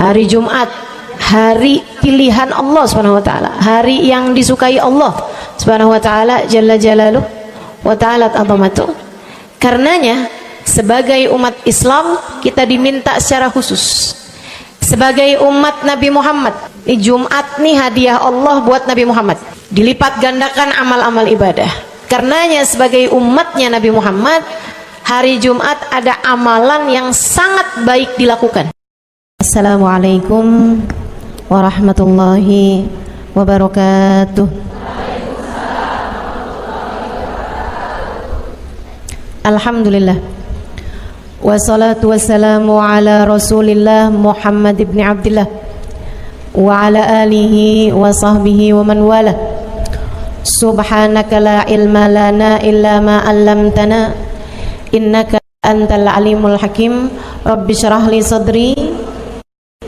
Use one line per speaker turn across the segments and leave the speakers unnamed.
Hari Jumat, hari pilihan Allah Subhanahu wa taala, hari yang disukai Allah Subhanahu wa taala jalla jalaluhu wa ta'ala azamatuh. Karenanya sebagai umat Islam kita diminta secara khusus sebagai umat Nabi Muhammad, Jumat nih hadiah Allah buat Nabi Muhammad, dilipat gandakan amal-amal ibadah. Karenanya sebagai umatnya Nabi Muhammad, hari Jumat ada amalan yang sangat baik dilakukan. Assalamualaikum warahmatullahi wabarakatuh. Alhamdulillah, wassalatu wassalamu ala rasulillah Muhammad ibn Abdillah wa ala alihi wa sahbihi wa man wala. Subhanaka la ilma lana illa ma 'allamtana innaka antal alimul hakim. Rabbi syrah li sadri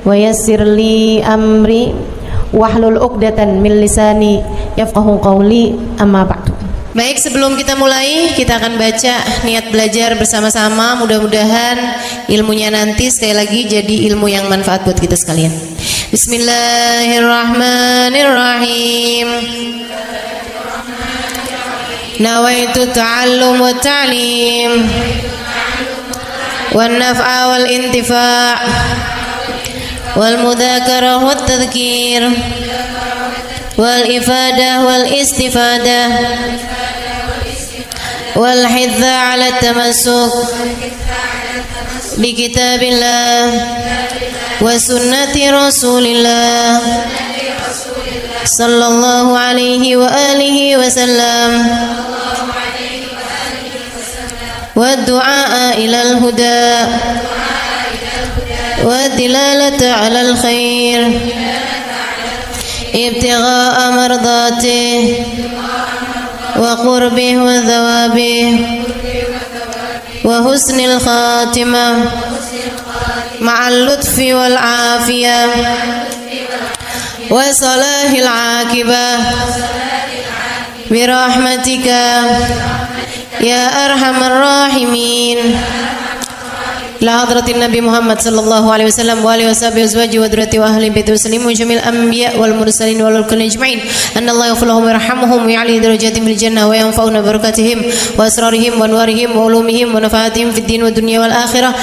wa yassir li amri wahlul 'uqdatan min lisani yafqahu qawli, amma ba'du. Baik, sebelum kita mulai, kita akan baca niat belajar bersama-sama. Mudah-mudahan ilmunya nanti sekali lagi jadi ilmu yang manfaat buat kita sekalian. Bismillahirrahmanirrahim. Nawaitu ta'allum wa ta'lim wan naf'a wal intifa' wal mudzakarah wat tadhkir wal ifadah wal istifadah wal hidza 'ala tamassuk bi kitabillah wa sunnati rasulillah sallallahu alaihi wa alihi wasallam wa du'a ila al-huda wa dilalata 'ala al-khair ibtigha'a mardatih wa qurbih wa thawabih wa husnil khatimah ma'al lutfi wal afiyah wa salahil aqibah birahmatika ya arhamar rahimin. La hadratin Nabi Muhammad sallallahu alaihi wasallam wa alihi washabihi azwaji wa dzurriyyati wa ahli baiti waslimu jamil anbiya wal mursalin wal kulli ajma'in anna Allah yaghfir lahum wa yarhamuhum wa ya'li darajatihim fil jannah wa yanfa'una barakatihim wa asrarihim wa anwarihim wa ulumihim wa nafaatihim fid din wa dunya wal akhirah.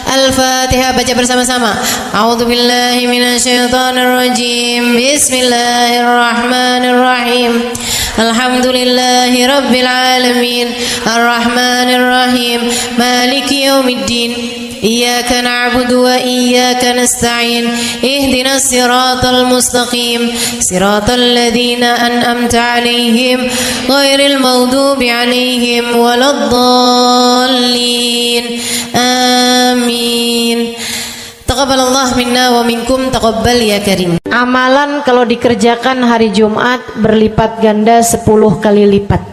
Al-Fatihah, baca bersama-sama. A'udzu billahi minasyaitonir rajim. Bismillahirrahmanirrahim. Alhamdulillahi rabbil alamin arrahmanir rahim maliki yaumiddin. Iyyaka na'budu wa iyyaka nasta'in. Ihdinas siratal mustaqim. Siratal ladzina an'amta 'alaihim ghairil maghdubi 'alaihim waladdallin. Amin. Taqabbalallah minna wa minkum, taqabbal ya karim. Amalan kalau dikerjakan hari Jumat berlipat ganda 10 kali lipat.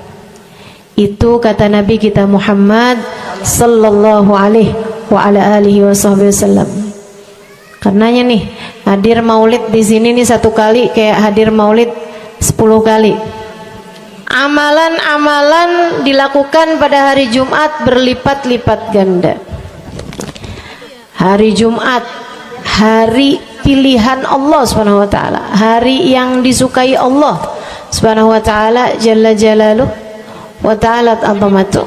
Itu kata Nabi kita Muhammad sallallahu alaihi wa ala alihi wasallam. Karenanya nih, hadir maulid di sini nih 1 kali kayak hadir maulid 10 kali. Amalan-amalan dilakukan pada hari Jumat berlipat-lipat ganda. Hari Jumat, hari pilihan Allah Subhanahu wa taala, hari yang disukai Allah Subhanahu wa taala jalla jalaluhu wa ta'ala azamatuh.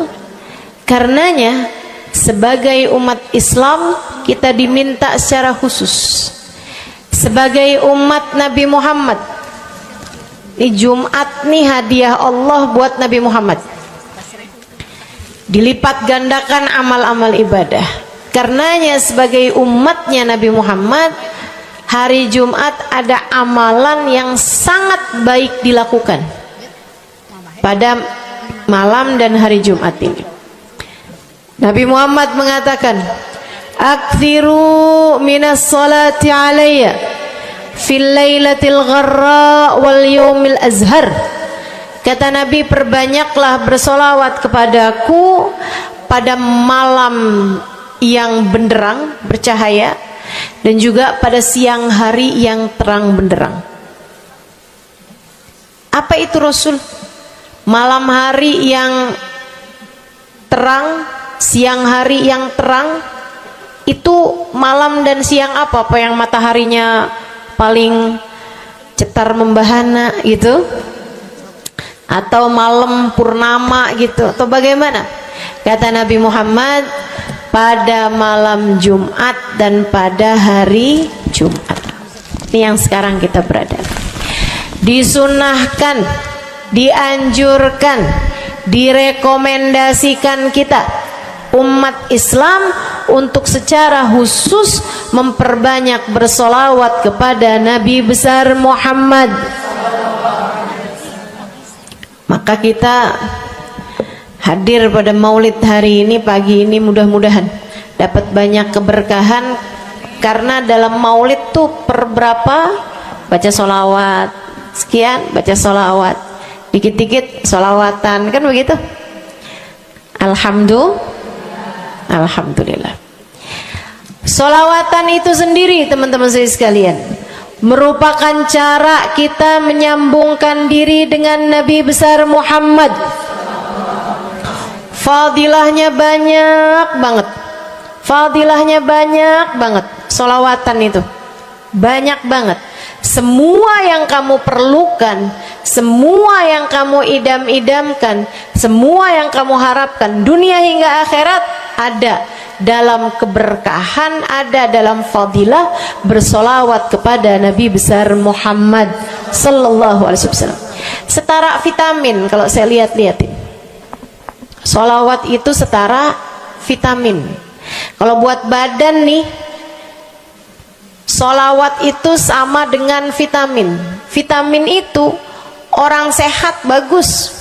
Karenanya sebagai umat Islam kita diminta secara khusus sebagai umat Nabi Muhammad, Jumat nih hadiah Allah buat Nabi Muhammad, dilipat gandakan amal-amal ibadah. Karenanya sebagai umatnya Nabi Muhammad, hari Jumat ada amalan yang sangat baik dilakukan pada malam dan hari Jumat ini. Nabi Muhammad mengatakan, "Aktsiru minas salati alayya fil lailatil gharra wal yaumil azhar." Kata Nabi, perbanyaklah bersolawat kepadaku pada malam yang benderang, bercahaya, dan juga pada siang hari yang terang benderang. Apa itu Rasul? Malam hari yang terang, siang hari yang terang, Itu malam dan siang apa yang mataharinya paling cetar membahana gitu? Atau malam purnama gitu? Atau bagaimana? Kata Nabi Muhammad, pada malam Jumat dan pada hari Jumat. Ini yang sekarang kita berada. Disunahkan, dianjurkan, direkomendasikan kita umat Islam untuk secara khusus memperbanyak bersolawat kepada Nabi besar Muhammad. Maka kita hadir pada maulid hari ini, pagi ini, mudah-mudahan dapat banyak keberkahan. Karena dalam maulid tuh per berapa baca solawat, sekian baca solawat, dikit-dikit solawatan, kan begitu. Alhamdulillah. Solawatan itu sendiri teman-teman saya sekalian merupakan cara kita menyambungkan diri dengan Nabi besar Muhammad. Fadilahnya banyak banget. Fadilahnya banyak banget. Solawatan itu banyak banget. Semua yang kamu perlukan, semua yang kamu idam-idamkan, semua yang kamu harapkan, dunia hingga akhirat ada dalam keberkahan, ada dalam fadilah bersolawat kepada Nabi besar Muhammad sallallahu alaihi wasallam. Setara vitamin kalau saya lihat-lihatin. Solawat itu setara vitamin. Kalau buat badan nih, solawat itu sama dengan vitamin. Vitamin itu orang sehat bagus,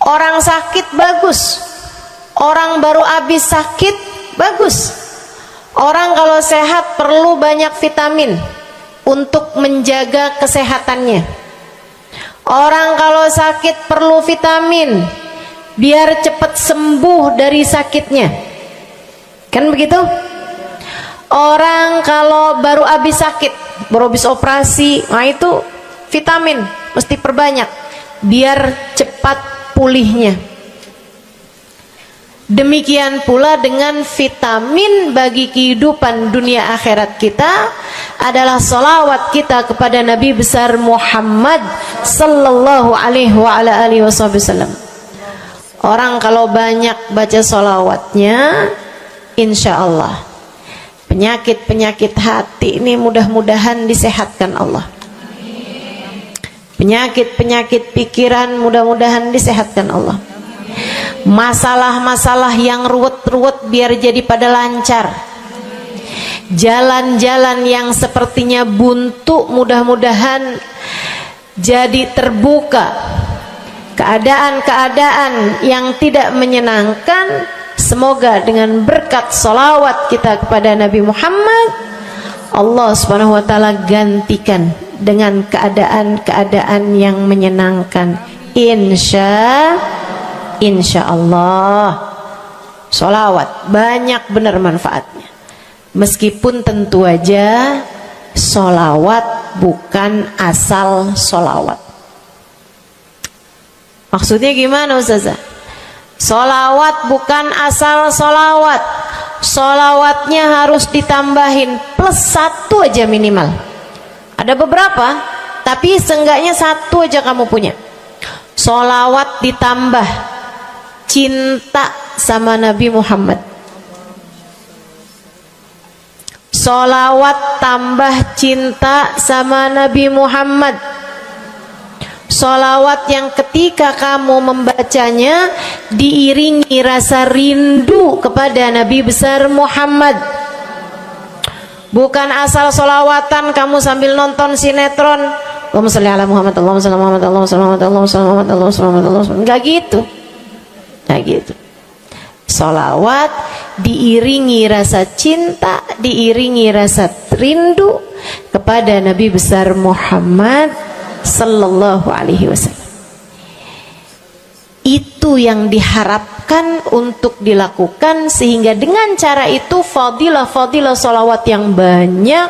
orang sakit bagus, orang baru habis sakit bagus. Orang kalau sehat perlu banyak vitamin untuk menjaga kesehatannya. Orang kalau sakit perlu vitamin biar cepat sembuh dari sakitnya, kan begitu? Orang kalau baru habis sakit, baru habis operasi, nah itu vitamin mesti perbanyak biar cepat pulihnya. Demikian pula dengan vitamin bagi kehidupan dunia akhirat kita adalah solawat kita kepada Nabi besar Muhammad sallallahu alaihi wasallam. Orang kalau banyak baca solawatnya, insya Allah penyakit-penyakit hati ini mudah-mudahan disehatkan Allah. Penyakit-penyakit pikiran mudah-mudahan disehatkan Allah. Masalah-masalah yang ruwet-ruwet biar jadi pada lancar. Jalan-jalan yang sepertinya buntu mudah-mudahan jadi terbuka. Keadaan-keadaan yang tidak menyenangkan, semoga dengan berkat solawat kita kepada Nabi Muhammad, Allah subhanahu wa ta'ala gantikan dengan keadaan-keadaan yang menyenangkan. Insya Allah. Solawat banyak benar manfaatnya. Meskipun tentu aja solawat bukan asal solawat. Maksudnya gimana Ustazah? Solawat bukan asal solawat. Solawatnya harus ditambahin plus 1 aja minimal. Ada beberapa, tapi seenggaknya 1 aja kamu punya. Solawat ditambah cinta sama Nabi Muhammad. Solawat tambah cinta sama Nabi Muhammad. Solawat yang ketika kamu membacanya diiringi rasa rindu kepada Nabi besar Muhammad. Bukan asal solawatan kamu sambil nonton sinetron, Allahumma sholli ala Muhammad, Allahumma sholli ala Muhammad, Allahumma sholli ala Muhammad, Allahumma sholli ala Muhammad, Allahumma sholli ala Muhammad. Enggak gitu. Enggak gitu. Solawat diiringi rasa cinta, diiringi rasa rindu kepada Nabi besar Muhammad sallallahu alaihi wasallam. Itu yang diharapkan untuk dilakukan, sehingga dengan cara itu fadilah-fadilah salawat yang banyak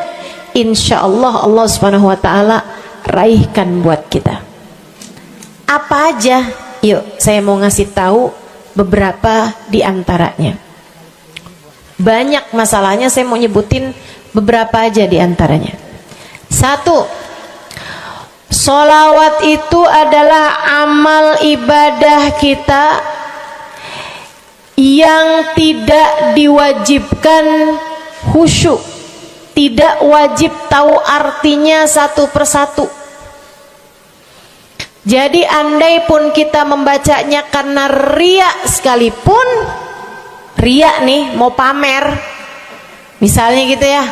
insyaallah Allah subhanahu wa ta'ala raihkan buat kita. Apa aja? Yuk saya mau ngasih tahu beberapa di antaranya. Banyak masalahnya, saya mau nyebutin beberapa aja di antaranya. Satu, sholawat itu adalah amal ibadah kita yang tidak diwajibkan khusyuk, tidak wajib tahu artinya satu persatu. Jadi andai pun kita membacanya karena riya sekalipun, riya nih mau pamer, misalnya gitu ya,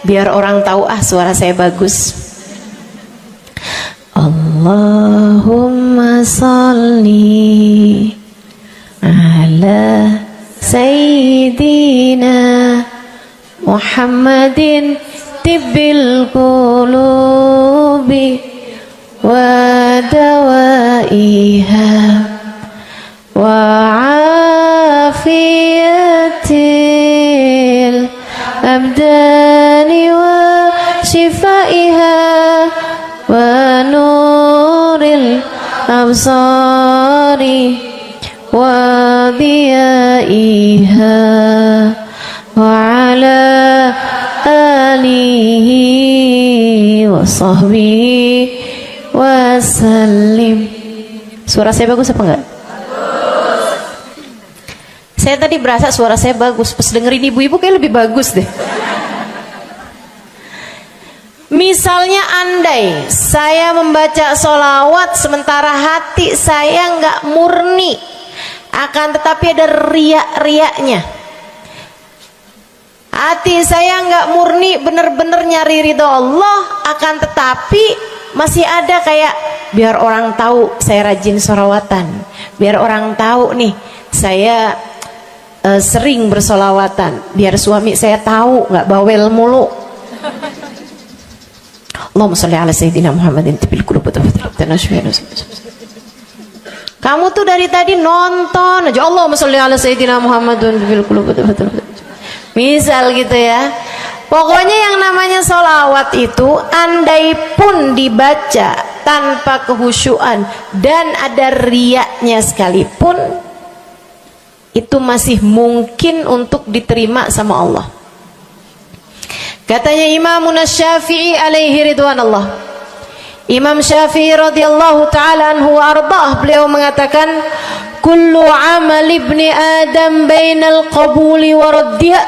biar orang tahu suara saya bagus. Allahumma sholli ala sayyidina Muhammadin tibbil qulubi wa dawaiha wa afiyatil abdani wa shifaiha wa nuril absari wa diyaiha wa ala alihi wa sahbihi wa sallim. Suara saya bagus apa enggak? Bagus. Saya tadi berasa suara saya bagus, pas dengerin ibu-ibu kayak lebih bagus deh. Misalnya andai saya membaca sholawat sementara hati saya nggak murni, akan tetapi ada riak-riaknya. Hati saya nggak murni bener-bener nyari ridho Allah, akan tetapi masih ada kayak biar orang tahu saya rajin sholawatan, biar orang tahu nih saya sering bersolawatan, biar suami saya tahu nggak bawel mulu. Allahumma sholli ala sayyidina Muhammadin tibil qulub. Kamu tuh dari tadi nonton aja Allahumma sholli ala sayyidina Muhammadin tibil qulub. Misal gitu ya. Pokoknya yang namanya sholawat itu andai pun dibaca tanpa kehusyuan dan ada riaknya sekalipun, itu masih mungkin untuk diterima sama Allah. Katanya Imam Syafi'i alaihi ridwanallah, Imam Syafi'i radhiyallahu ta'ala anhu wa ardhah, beliau mengatakan kullu amal ibni adam bainal qabuli wa raddiha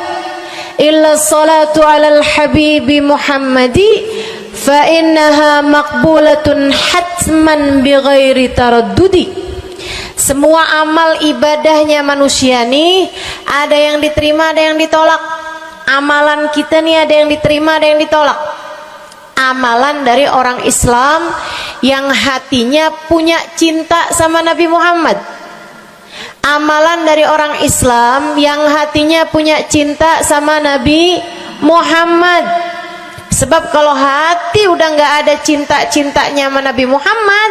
illa salatu ala al-habibi Muhammadi fa innaha maqbulatun hatman bighairi taraddudi. Semua amal ibadahnya manusia nih ada yang diterima, ada yang ditolak. Amalan kita nih ada yang diterima, ada yang ditolak. Amalan dari orang Islam yang hatinya punya cinta sama Nabi Muhammad. Amalan dari orang Islam yang hatinya punya cinta sama Nabi Muhammad. Sebab kalau hati udah nggak ada cinta-cintanya sama Nabi Muhammad,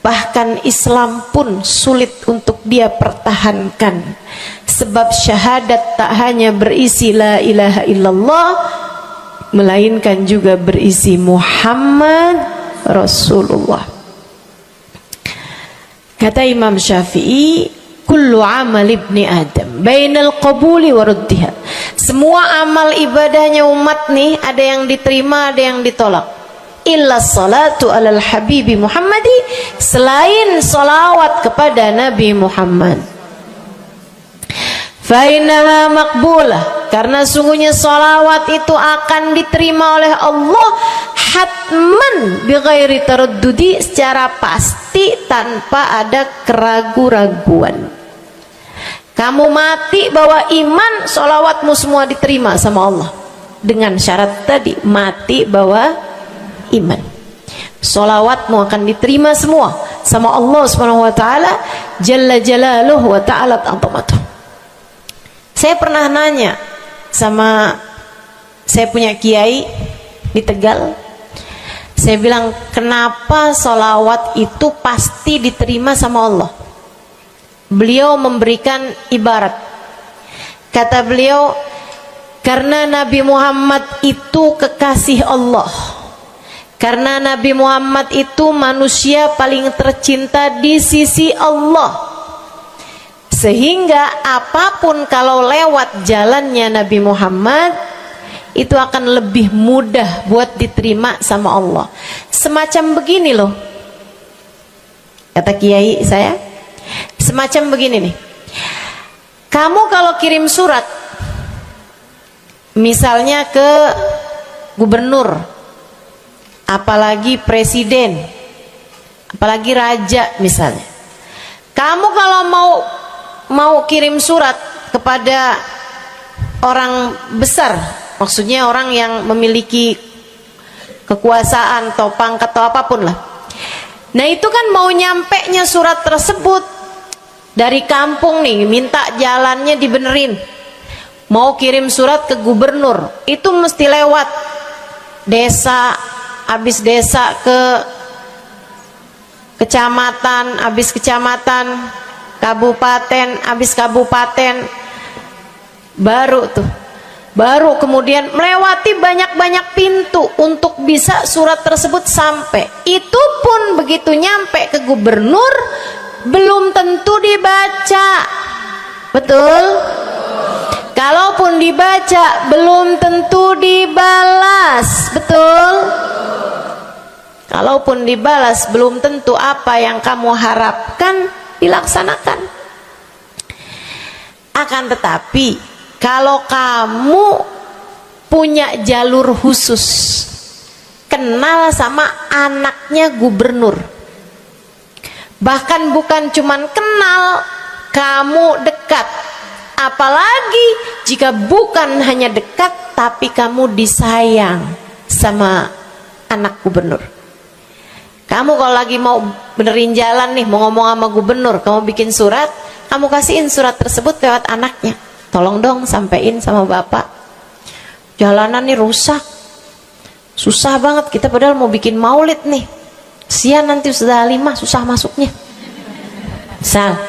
bahkan Islam pun sulit untuk dia pertahankan. Sebab syahadat tak hanya berisi la ilaha illallah, melainkan juga berisi Muhammad Rasulullah. Kata Imam Syafi'i, kullu amal ibni adam bainal qabuli wa raddiha. Semua amal ibadahnya umat nih ada yang diterima, ada yang ditolak. Illa salatu alal habibi Muhammadi, selain salawat kepada Nabi Muhammad. Fa innaha maqbulah, karena sungguhnya salawat itu akan diterima oleh Allah hatman bighairi taraddudi, secara pasti tanpa ada keraguan-raguan. Kamu mati bawa iman, salawatmu semua diterima sama Allah. Dengan syarat tadi, mati bawa iman, salawatmu akan diterima semua sama Allah Subhanahu wa taala jalla jalaluhu wa ta'ala azamatuh. Saya pernah nanya sama saya punya kiai di Tegal. Saya bilang, kenapa salawat itu pasti diterima sama Allah? Beliau memberikan ibarat. Kata beliau, karena Nabi Muhammad itu kekasih Allah. Karena Nabi Muhammad itu manusia paling tercinta di sisi Allah. Sehingga apapun kalau lewat jalannya Nabi Muhammad itu akan lebih mudah buat diterima sama Allah. Semacam begini loh, kata kiai saya, semacam begini nih. Kamu kalau kirim surat misalnya ke gubernur, apalagi presiden, apalagi raja misalnya, kamu kalau mau kirim surat kepada orang besar, maksudnya orang yang memiliki kekuasaan atau pangkat atau apapun lah. Nah itu kan mau nyampenya surat tersebut dari kampung nih, minta jalannya dibenerin, mau kirim surat ke gubernur, itu mesti lewat desa, habis desa ke kecamatan, habis kecamatan, kabupaten, habis kabupaten, baru kemudian melewati banyak-banyak pintu untuk bisa surat tersebut sampai. Itu pun begitu nyampe ke gubernur belum tentu dibaca, betul? Kalaupun dibaca belum tentu dibalas, betul? Kalaupun dibalas belum tentu apa yang kamu harapkan dilaksanakan. Akan tetapi kalau kamu punya jalur khusus, kenal sama anaknya gubernur, bahkan bukan cuman kenal, kamu dekat, apalagi jika bukan hanya dekat tapi kamu disayang sama anak gubernur. Kamu kalau lagi mau benerin jalan nih, mau ngomong sama gubernur, kamu bikin surat, kamu kasihin surat tersebut lewat anaknya. Tolong dong sampein sama bapak, jalanan nih rusak, susah banget, kita padahal mau bikin maulid nih, sian nanti sudah 5 susah masuknya, misal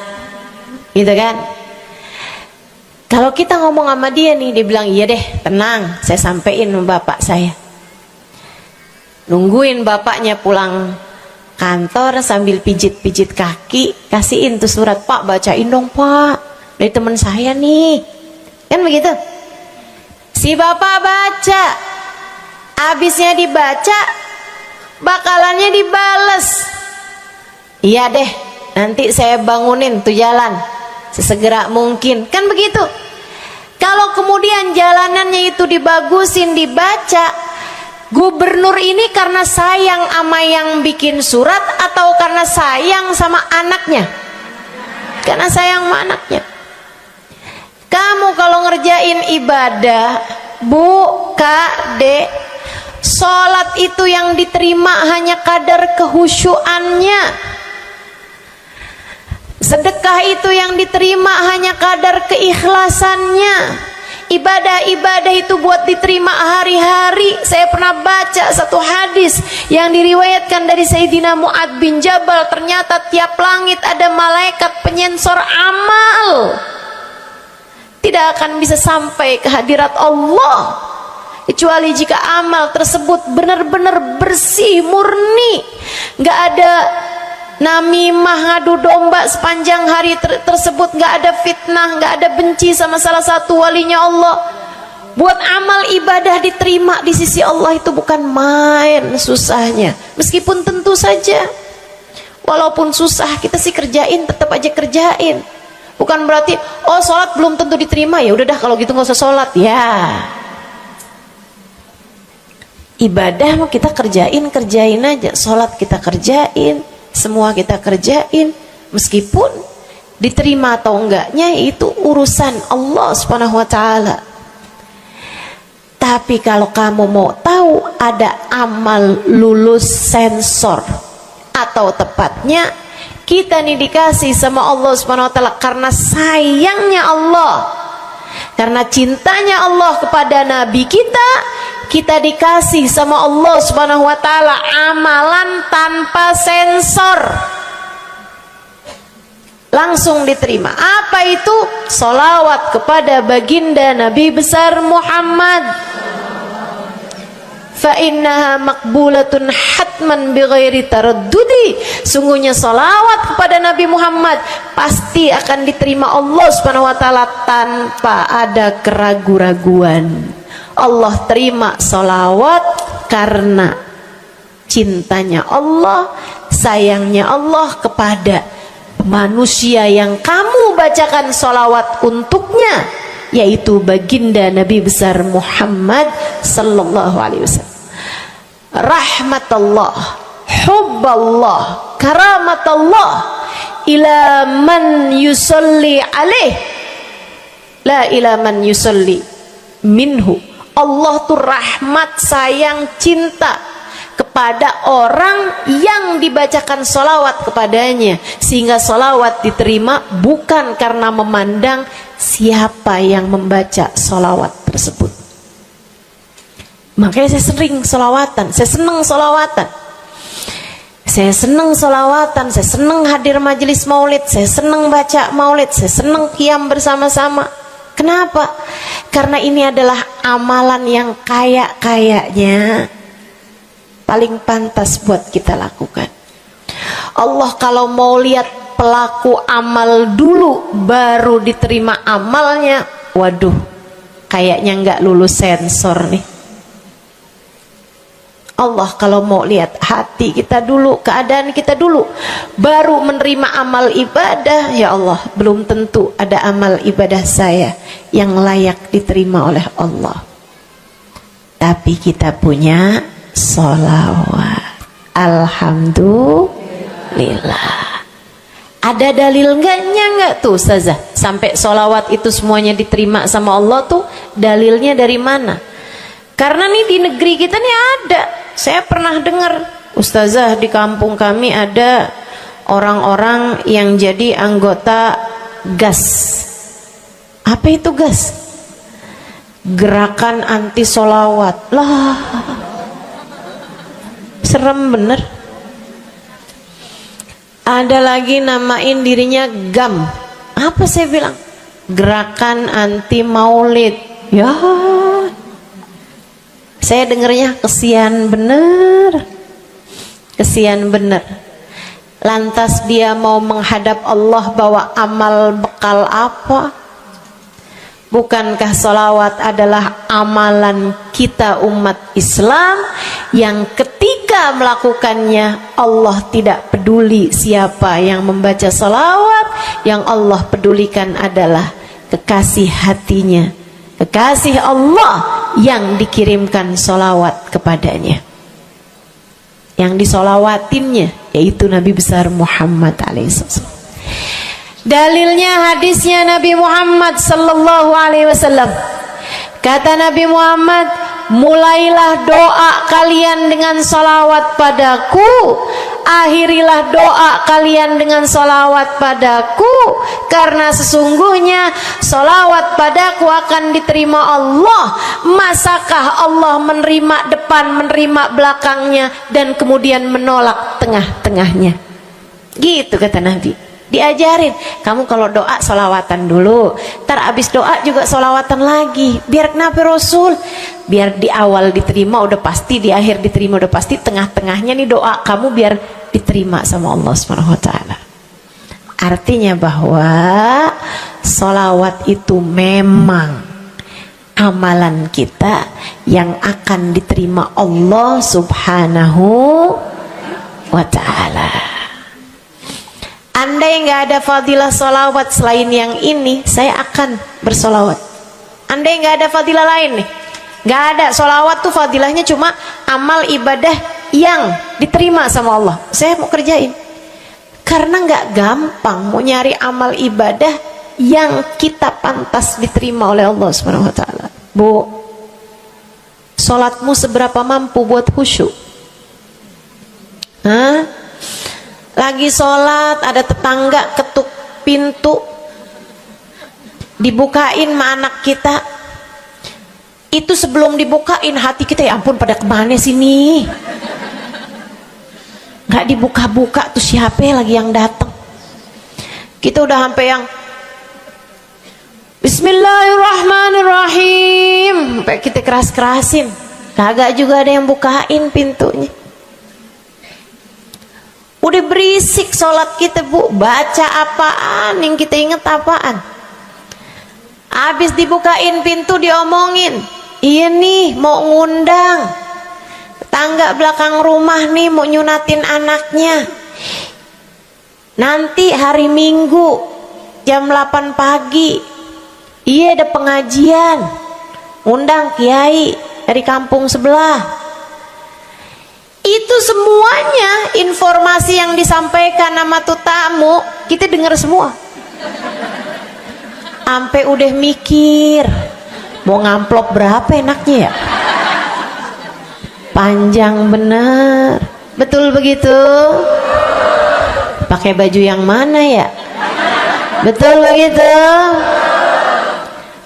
gitu kan. Kalau kita ngomong sama dia nih, dia bilang iya deh, tenang, saya sampein sama bapak saya. Nungguin bapaknya pulang kantor sambil pijit-pijit kaki, kasihin tuh surat, Pak bacain dong Pak, dari teman saya nih, kan begitu. Si bapak baca, habisnya dibaca, bakalannya dibales, iya deh, nanti saya bangunin tuh jalan sesegera mungkin, kan begitu. Kalau kemudian jalanannya itu dibagusin, dibaca, gubernur ini karena sayang sama yang bikin surat atau karena sayang sama anaknya? Karena sayang sama anaknya. Kamu kalau ngerjain ibadah, Bu, Kak, Dek, sholat itu yang diterima hanya kadar kehusyuannya. Sedekah itu yang diterima hanya kadar keikhlasannya. Ibadah-ibadah itu buat diterima hari-hari. Saya pernah baca satu hadis yang diriwayatkan dari Sayyidina Mu'ad bin Jabal. Ternyata tiap langit ada malaikat penyensor amal, tidak akan bisa sampai ke hadirat Allah kecuali jika amal tersebut benar-benar bersih, murni, nggak ada namimah, ngadu domba sepanjang hari tersebut, nggak ada fitnah, nggak ada benci sama salah satu walinya Allah. Buat amal ibadah diterima di sisi Allah itu bukan main susahnya. Meskipun tentu saja walaupun susah kita sih kerjain, tetap aja kerjain. Bukan berarti oh sholat belum tentu diterima, ya udah dah kalau gitu nggak usah sholat. Ya ibadah mau kita kerjain aja, sholat kita kerjain, semua kita kerjain, meskipun diterima atau enggaknya itu urusan Allah Subhanahu wa taala. Tapi kalau kamu mau tahu, ada amal lulus sensor, atau tepatnya kita nih dikasih sama Allah Subhanahu wa taala karena sayangnya Allah, karena cintanya Allah kepada nabi kita, kita dikasih sama Allah Subhanahu wa taala amalan tanpa sensor, langsung diterima. Apa itu? Sholawat kepada baginda Nabi besar Muhammad. fa innaha maqbulatun hatman bighairi taraddudi. Sungguhnya salawat kepada Nabi Muhammad pasti akan diterima Allah Subhanahu wa taala tanpa ada keraguan-raguan. Allah terima salawat karena cintanya Allah, sayangnya Allah kepada manusia yang kamu bacakan salawat untuknya, yaitu baginda Nabi besar Muhammad sallallahu alaihi wasallam. Rahmatullah, hubballah, karamatullah ila man yusalli alaih, la ila man yusalli minhu. Allah tuh rahmat, sayang, cinta kepada orang yang dibacakan salawat kepadanya, sehingga salawat diterima bukan karena memandang siapa yang membaca salawat tersebut. Makanya saya sering salawatan, saya senang salawatan, saya senang salawatan, saya senang hadir majelis maulid, saya senang baca maulid, saya senang qiyam bersama-sama. Kenapa? Karena ini adalah amalan yang kayaknya paling pantas buat kita lakukan. Allah kalau mau lihat pelaku amal dulu baru diterima amalnya, waduh, kayaknya nggak lulus sensor nih. Allah kalau mau lihat hati kita dulu, keadaan kita dulu, baru menerima amal ibadah, ya Allah, belum tentu ada amal ibadah saya yang layak diterima oleh Allah. Tapi kita punya sholawat, alhamdulillah. Ada dalil nggak tuh Ustazah sampai sholawat itu semuanya diterima sama Allah tuh? Dalilnya dari mana? Karena nih di negeri kita nih ada, saya pernah dengar Ustazah, di kampung kami ada orang-orang yang jadi anggota GAS. Apa itu GAS? Gerakan anti sholawat. Lah, serem bener. Ada lagi namain dirinya GAM. Apa saya bilang? Gerakan anti maulid. Ya, saya dengernya kesian bener, kesian bener. Lantas dia mau menghadap Allah bawa amal bekal apa? Bukankah sholawat adalah amalan kita umat Islam yang ketika melakukannya Allah tidak peduli siapa yang membaca sholawat, yang Allah pedulikan adalah kekasih hatinya, kekasih Allah yang dikirimkan sholawat kepadanya, yang disolawatinnya yaitu Nabi besar Muhammad alaihissalam. Dalilnya hadisnya Nabi Muhammad sallallahu alaihi wasallam. Kata Nabi Muhammad, mulailah doa kalian dengan salawat padaku, akhirilah doa kalian dengan salawat padaku, karena sesungguhnya salawat padaku akan diterima Allah. Masakah Allah menerima depan, menerima belakangnya, dan kemudian menolak tengah-tengahnya? Gitu kata Nabi. Diajarin, kamu kalau doa solawatan dulu, ntar abis doa juga solawatan lagi. Biar kenapa Rasul? Biar di awal diterima udah pasti, di akhir diterima udah pasti, tengah-tengahnya nih doa kamu biar diterima sama Allah SWT. Artinya bahwa solawat itu memang amalan kita yang akan diterima Allah Subhanahu wa ta'ala. Andai nggak ada fadilah solawat selain yang ini, saya akan bersolawat. Andai nggak ada fadilah lain nih, nggak ada solawat tuh fadilahnya cuma amal ibadah yang diterima sama Allah, saya mau kerjain. Karena nggak gampang mau nyari amal ibadah yang kita pantas diterima oleh Allah Subhanahu wa ta'ala. Bu, sholatmu seberapa mampu buat khusyuk? Hah? Lagi sholat ada tetangga ketuk pintu, dibukain sama anak kita. Itu sebelum dibukain hati kita, ya ampun pada kemana sini? Nggak dibuka-buka tuh siapa lagi yang datang? Kita udah sampai yang Bismillahirrahmanirrahim, sampai kita keras-kerasin. Kagak juga ada yang bukain pintunya. Udah berisik sholat kita, Bu. Baca apaan, yang kita inget apaan. Habis dibukain pintu diomongin, iya nih mau ngundang tangga belakang rumah nih, mau nyunatin anaknya. Nanti hari Minggu jam 8 pagi, iya ada pengajian, undang kiai dari kampung sebelah. Itu semuanya informasi yang disampaikan sama tuh tamu, kita dengar semua. Sampai udah mikir mau ngamplop berapa enaknya ya. Panjang bener, betul begitu? Pakai baju yang mana ya? Betul begitu?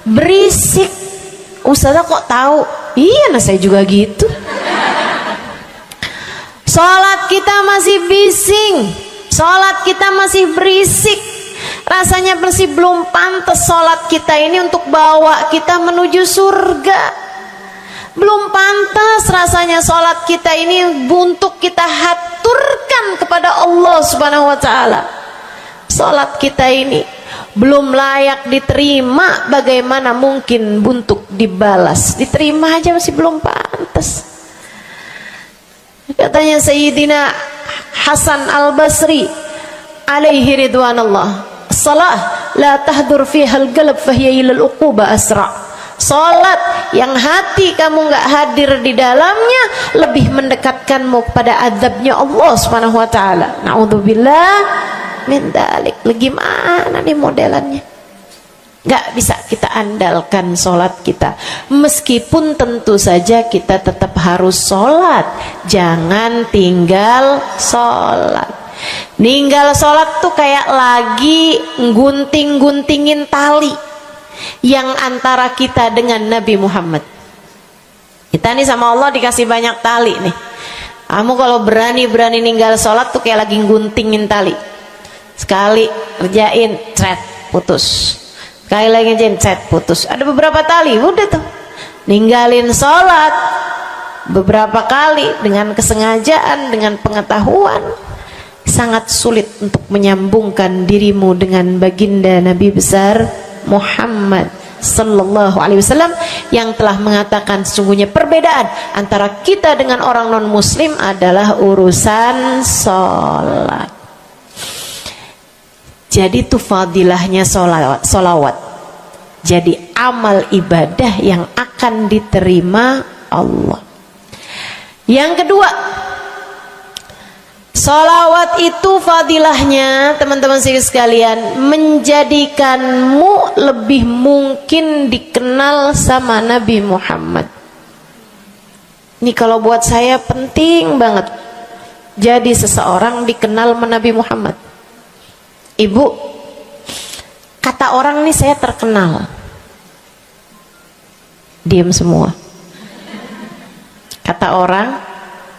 Berisik. Ustazah kok tahu? Iya, nah saya juga gitu. Sholat kita masih bising, sholat kita masih berisik. Rasanya masih belum pantas sholat kita ini untuk bawa kita menuju surga. Belum pantas rasanya sholat kita ini untuk kita haturkan kepada Allah Subhanahu wa ta'ala. Sholat kita ini belum layak diterima, bagaimana mungkin untuk dibalas? Diterima aja masih belum pantas. Katanya Sayyidina Hasan al-Basri alaihi ridwanallah, salah la tahdur fiha al-qalb fahiya ila al-uquba asra. Salat yang hati kamu nggak hadir di dalamnya lebih mendekatkanmu kepada azabnya Allah Subhanahu wa taala. Naudzubillah min dzalik. Gimana nih modelannya? Nggak bisa kita andalkan sholat kita, meskipun tentu saja kita tetap harus sholat. Jangan tinggal sholat. Ninggal sholat tuh kayak lagi gunting-guntingin tali yang antara kita dengan Nabi Muhammad. Kita nih sama Allah dikasih banyak tali nih. Kamu kalau berani-berani ninggal sholat tuh kayak lagi guntingin tali. Sekali kerjain, cret, putus. Sekali lagi cet, putus. Ada beberapa tali, udah tuh ninggalin sholat beberapa kali dengan kesengajaan, dengan pengetahuan, sangat sulit untuk menyambungkan dirimu dengan baginda Nabi besar Muhammad sallallahu alaihi wasallam yang telah mengatakan sesungguhnya perbedaan antara kita dengan orang non muslim adalah urusan sholat. Jadi itu fadilahnya sholawat. Jadi amal ibadah yang akan diterima Allah. Yang kedua, sholawat itu fadilahnya teman-teman sekalian menjadikanmu lebih mungkin dikenal sama Nabi Muhammad. Ini kalau buat saya penting banget. Jadi seseorang dikenal sama Nabi Muhammad. Ibu, kata orang nih saya terkenal. Diam semua. Kata orang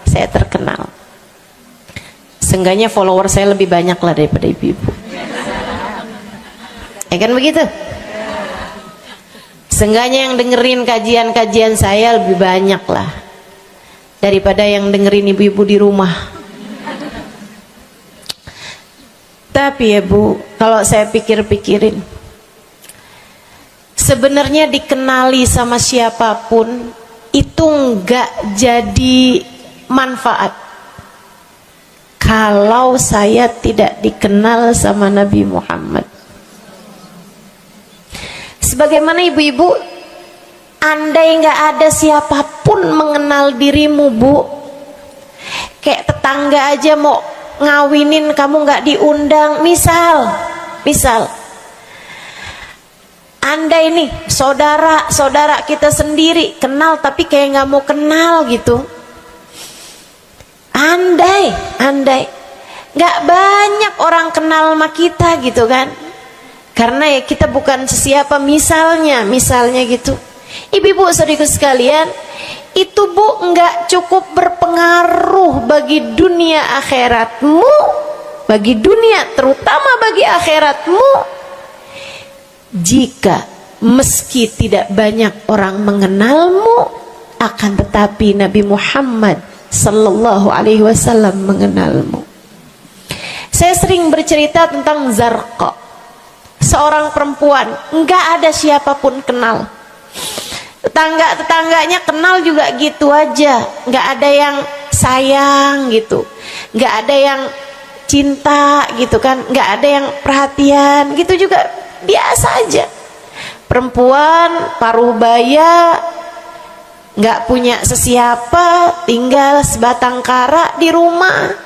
saya terkenal. Seenggaknya follower saya lebih banyak lah daripada ibu-ibu. Ya kan begitu? Seenggaknya yang dengerin kajian-kajian saya lebih banyak lah daripada yang dengerin ibu-ibu di rumah. Tapi ya Bu, kalau saya pikir-pikirin, sebenarnya dikenali sama siapapun itu enggak jadi manfaat kalau saya tidak dikenal sama Nabi Muhammad. Sebagaimana ibu-ibu, andai enggak ada siapapun mengenal dirimu Bu, kayak tetangga aja mau ngawinin kamu nggak diundang, misal andai nih saudara kita sendiri kenal tapi kayak nggak mau kenal gitu, andai nggak banyak orang kenal sama kita gitu kan, karena ya kita bukan sesiapa, misalnya gitu. Ibu-ibu saudaraku sekalian, itu Bu enggak cukup berpengaruh bagi dunia akhiratmu, bagi dunia terutama bagi akhiratmu, jika meski tidak banyak orang mengenalmu, akan tetapi Nabi Muhammad sallallahu alaihi wasallam mengenalmu. Saya sering bercerita tentang Zarqa, seorang perempuan, enggak ada siapapun kenal. Tetangga-tetangganya kenal juga gitu aja, enggak ada yang sayang gitu, enggak ada yang cinta gitu kan, enggak ada yang perhatian gitu, juga biasa aja. Perempuan paruh baya, nggak punya sesiapa, tinggal sebatang kara di rumah.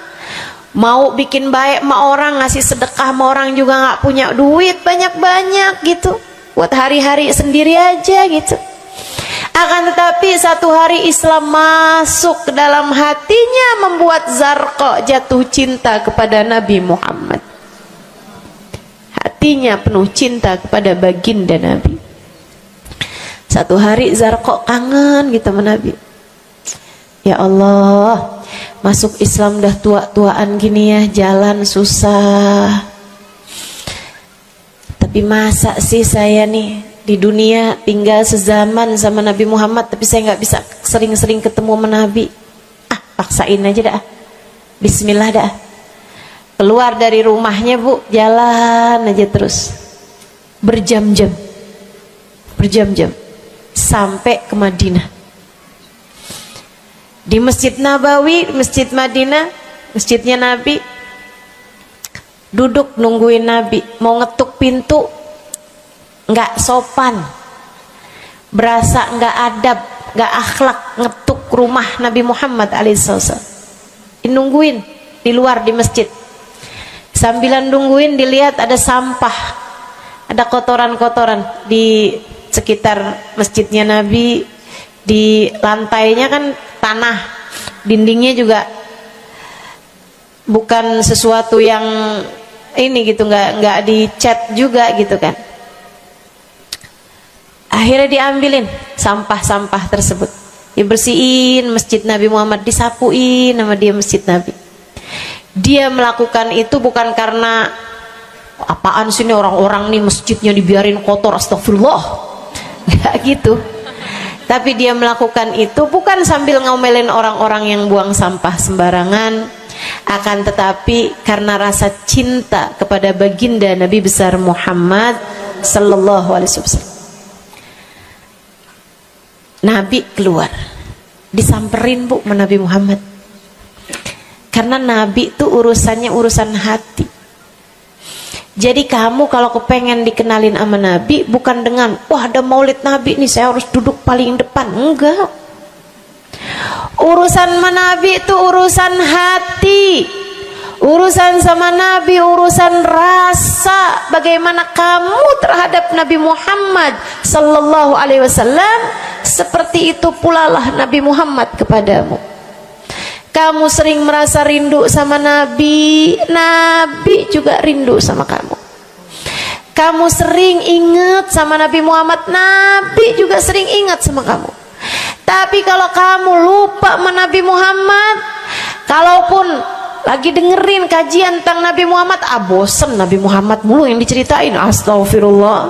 Mau bikin baik sama orang, ngasih sedekah sama orang juga nggak punya duit banyak-banyak gitu, buat hari-hari sendiri aja gitu. Akan tetapi satu hari Islam masuk ke dalam hatinya, membuat Zarqa jatuh cinta kepada Nabi Muhammad. Hatinya penuh cinta kepada baginda Nabi. Satu hari Zarqa kangen gitu sama Nabi. Ya Allah, masuk Islam dah tua-tuaan gini ya, jalan susah. Tapi masa sih saya nih di dunia tinggal sezaman sama Nabi Muhammad, tapi saya nggak bisa sering-sering ketemu sama Nabi. Paksain aja dah. Bismillah dah. Keluar dari rumahnya Bu, jalan aja terus berjam-jam sampai ke Madinah. Di Masjid Nabawi, Masjid Madinah, masjidnya Nabi, duduk nungguin Nabi. Mau ngetuk pintu nggak sopan, berasa nggak adab, nggak akhlak, ngetuk rumah Nabi Muhammad alaihissalam. Nungguin di luar di masjid. Sambilan nungguin dilihat ada sampah, ada kotoran-kotoran di sekitar masjidnya Nabi. Di lantainya kan tanah, dindingnya juga bukan sesuatu yang ini gitu, nggak dicat juga gitu kan. Akhirnya diambilin sampah-sampah tersebut, dibersihin masjid Nabi Muhammad, disapuin sama dia masjid Nabi. Dia melakukan itu bukan karena apaan sih nih orang-orang nih masjidnya dibiarin kotor, astagfirullah, nggak gitu. Tapi dia melakukan itu bukan sambil ngomelin orang-orang yang buang sampah sembarangan, akan tetapi karena rasa cinta kepada baginda Nabi besar Muhammad sallallahu alaihi wasallam. Nabi keluar, disamperin Bu sama Nabi Muhammad. Karena Nabi itu urusannya urusan hati. Jadi kamu kalau kepengen dikenalin sama Nabi, bukan dengan wah ada maulid Nabi nih saya harus duduk paling depan. Enggak. Urusan sama Nabi itu urusan hati. Urusan sama Nabi urusan rasa. Bagaimana kamu terhadap Nabi Muhammad sallallahu alaihi wasallam, seperti itu pula lah Nabi Muhammad kepadamu. Kamu sering merasa rindu sama Nabi, Nabi juga rindu sama kamu. Kamu sering ingat sama Nabi Muhammad, Nabi juga sering ingat sama kamu. Tapi kalau kamu lupa sama Nabi Muhammad, kalaupun lagi dengerin kajian tentang Nabi Muhammad, bosen Nabi Muhammad mulu yang diceritain, astagfirullah.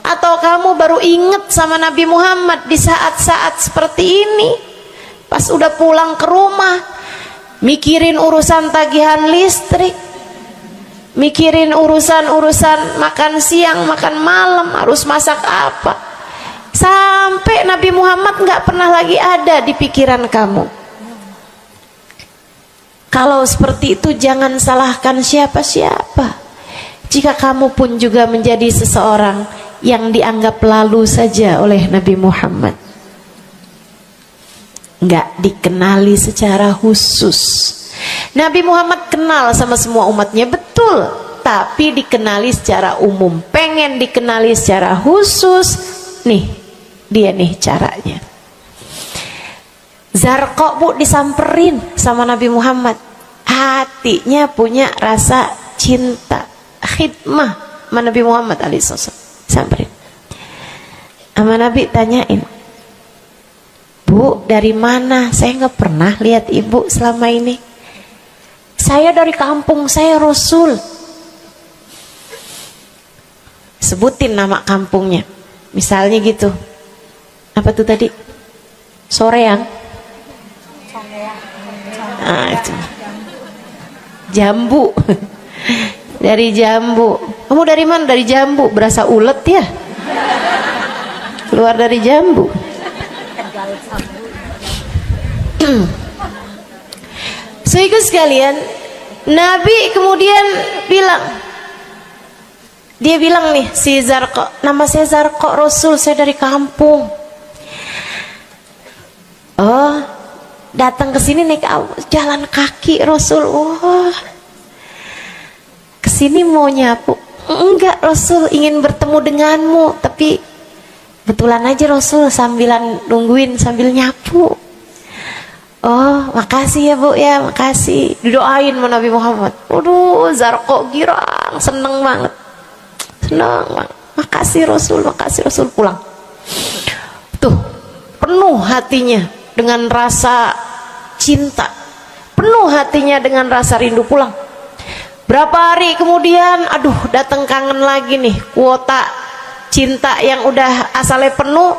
Atau kamu baru ingat sama Nabi Muhammad di saat-saat seperti ini, pas udah pulang ke rumah, mikirin urusan tagihan listrik, mikirin urusan makan siang, makan malam, harus masak apa, sampai Nabi Muhammad nggak pernah lagi ada di pikiran kamu. Kalau seperti itu jangan salahkan siapa-siapa. Jika kamu pun juga menjadi seseorang yang dianggap lalu saja oleh Nabi Muhammad, nggak dikenali secara khusus. Nabi Muhammad kenal sama semua umatnya, betul, tapi dikenali secara umum. Pengen dikenali secara khusus, nih dia nih caranya. Zarqa Bu disamperin sama Nabi Muhammad, hatinya punya rasa cinta, khidmah sama Nabi Muhammad alaihissalam. Samperin sama Nabi, tanyain, Bu, dari mana? Saya nggak pernah lihat ibu selama ini. Saya dari kampung saya, Rasul. Sebutin nama kampungnya. Misalnya gitu. Apa tuh tadi? Soreang. Nah, itu. Jambu. Dari Jambu. Kamu dari mana? Dari Jambu. Berasa ulet ya? Keluar dari Jambu. Sehingga sekalian, Nabi kemudian bilang, dia bilang nih si Zarqa, nama saya Zarqa Rasul, saya dari kampung. Oh, datang ke sini naik jalan kaki Rasul. Wah, kesini mau nyapu? Enggak Rasul, ingin bertemu denganmu, tapi kebetulan aja Rasul sambilan nungguin sambil nyapu. Oh, makasih ya Bu ya, makasih. Didoain sama Nabi Muhammad. Waduh, Zarqa girang, seneng banget. Senang banget. Makasih Rasul pulang. Tuh, penuh hatinya dengan rasa cinta. Penuh hatinya dengan rasa rindu pulang. Berapa hari kemudian, aduh datang kangen lagi nih. Kuota cinta yang udah asalnya penuh,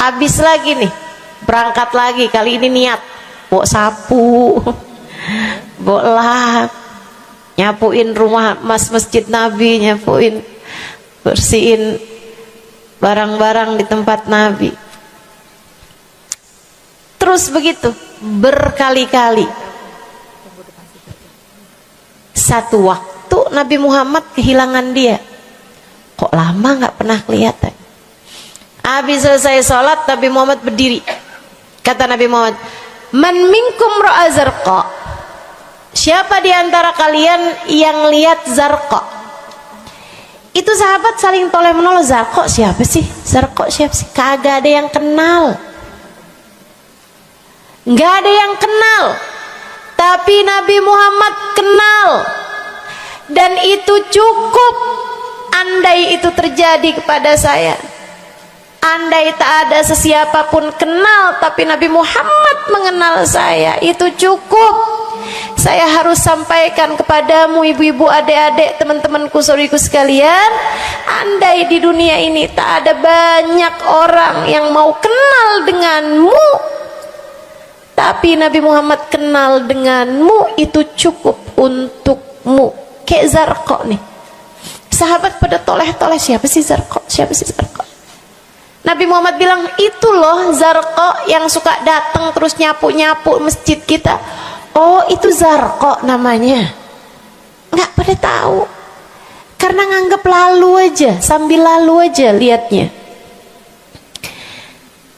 habis lagi nih. Berangkat lagi, kali ini niat. Bawa sapu, bawa lap, nyapuin rumah masjid Nabi, nyapuin, bersihin barang-barang di tempat Nabi. Terus begitu berkali-kali. Satu waktu Nabi Muhammad kehilangan dia. Kok lama nggak pernah kelihatan. Habis selesai sholat, Nabi Muhammad berdiri. Kata Nabi Muhammad, "Man minkum ra'a Zarqa?" Siapa di antara kalian yang lihat Zarqa? Itu sahabat saling toleh menolong. Zarqa siapa sih? Zarqa siapa sih? Kagak ada yang kenal. Nggak ada yang kenal. Tapi Nabi Muhammad kenal. Dan itu cukup. Andai itu terjadi kepada saya, andai tak ada sesiapa pun kenal, tapi Nabi Muhammad mengenal saya, itu cukup. Saya harus sampaikan kepadamu ibu-ibu, adik-adik, teman-temanku, saudariku sekalian, andai di dunia ini tak ada banyak orang yang mau kenal denganmu, tapi Nabi Muhammad kenal denganmu, itu cukup untukmu. Kayak Zarqa nih, sahabat pada toleh-toleh, siapa sih Zarqa? Siapa sih Zarqa? Nabi Muhammad bilang, itu loh Zarqa yang suka datang terus nyapu-nyapu masjid kita. Oh, itu Zarqa namanya. Nggak pada tahu, karena nganggap lalu aja, sambil lalu aja liatnya.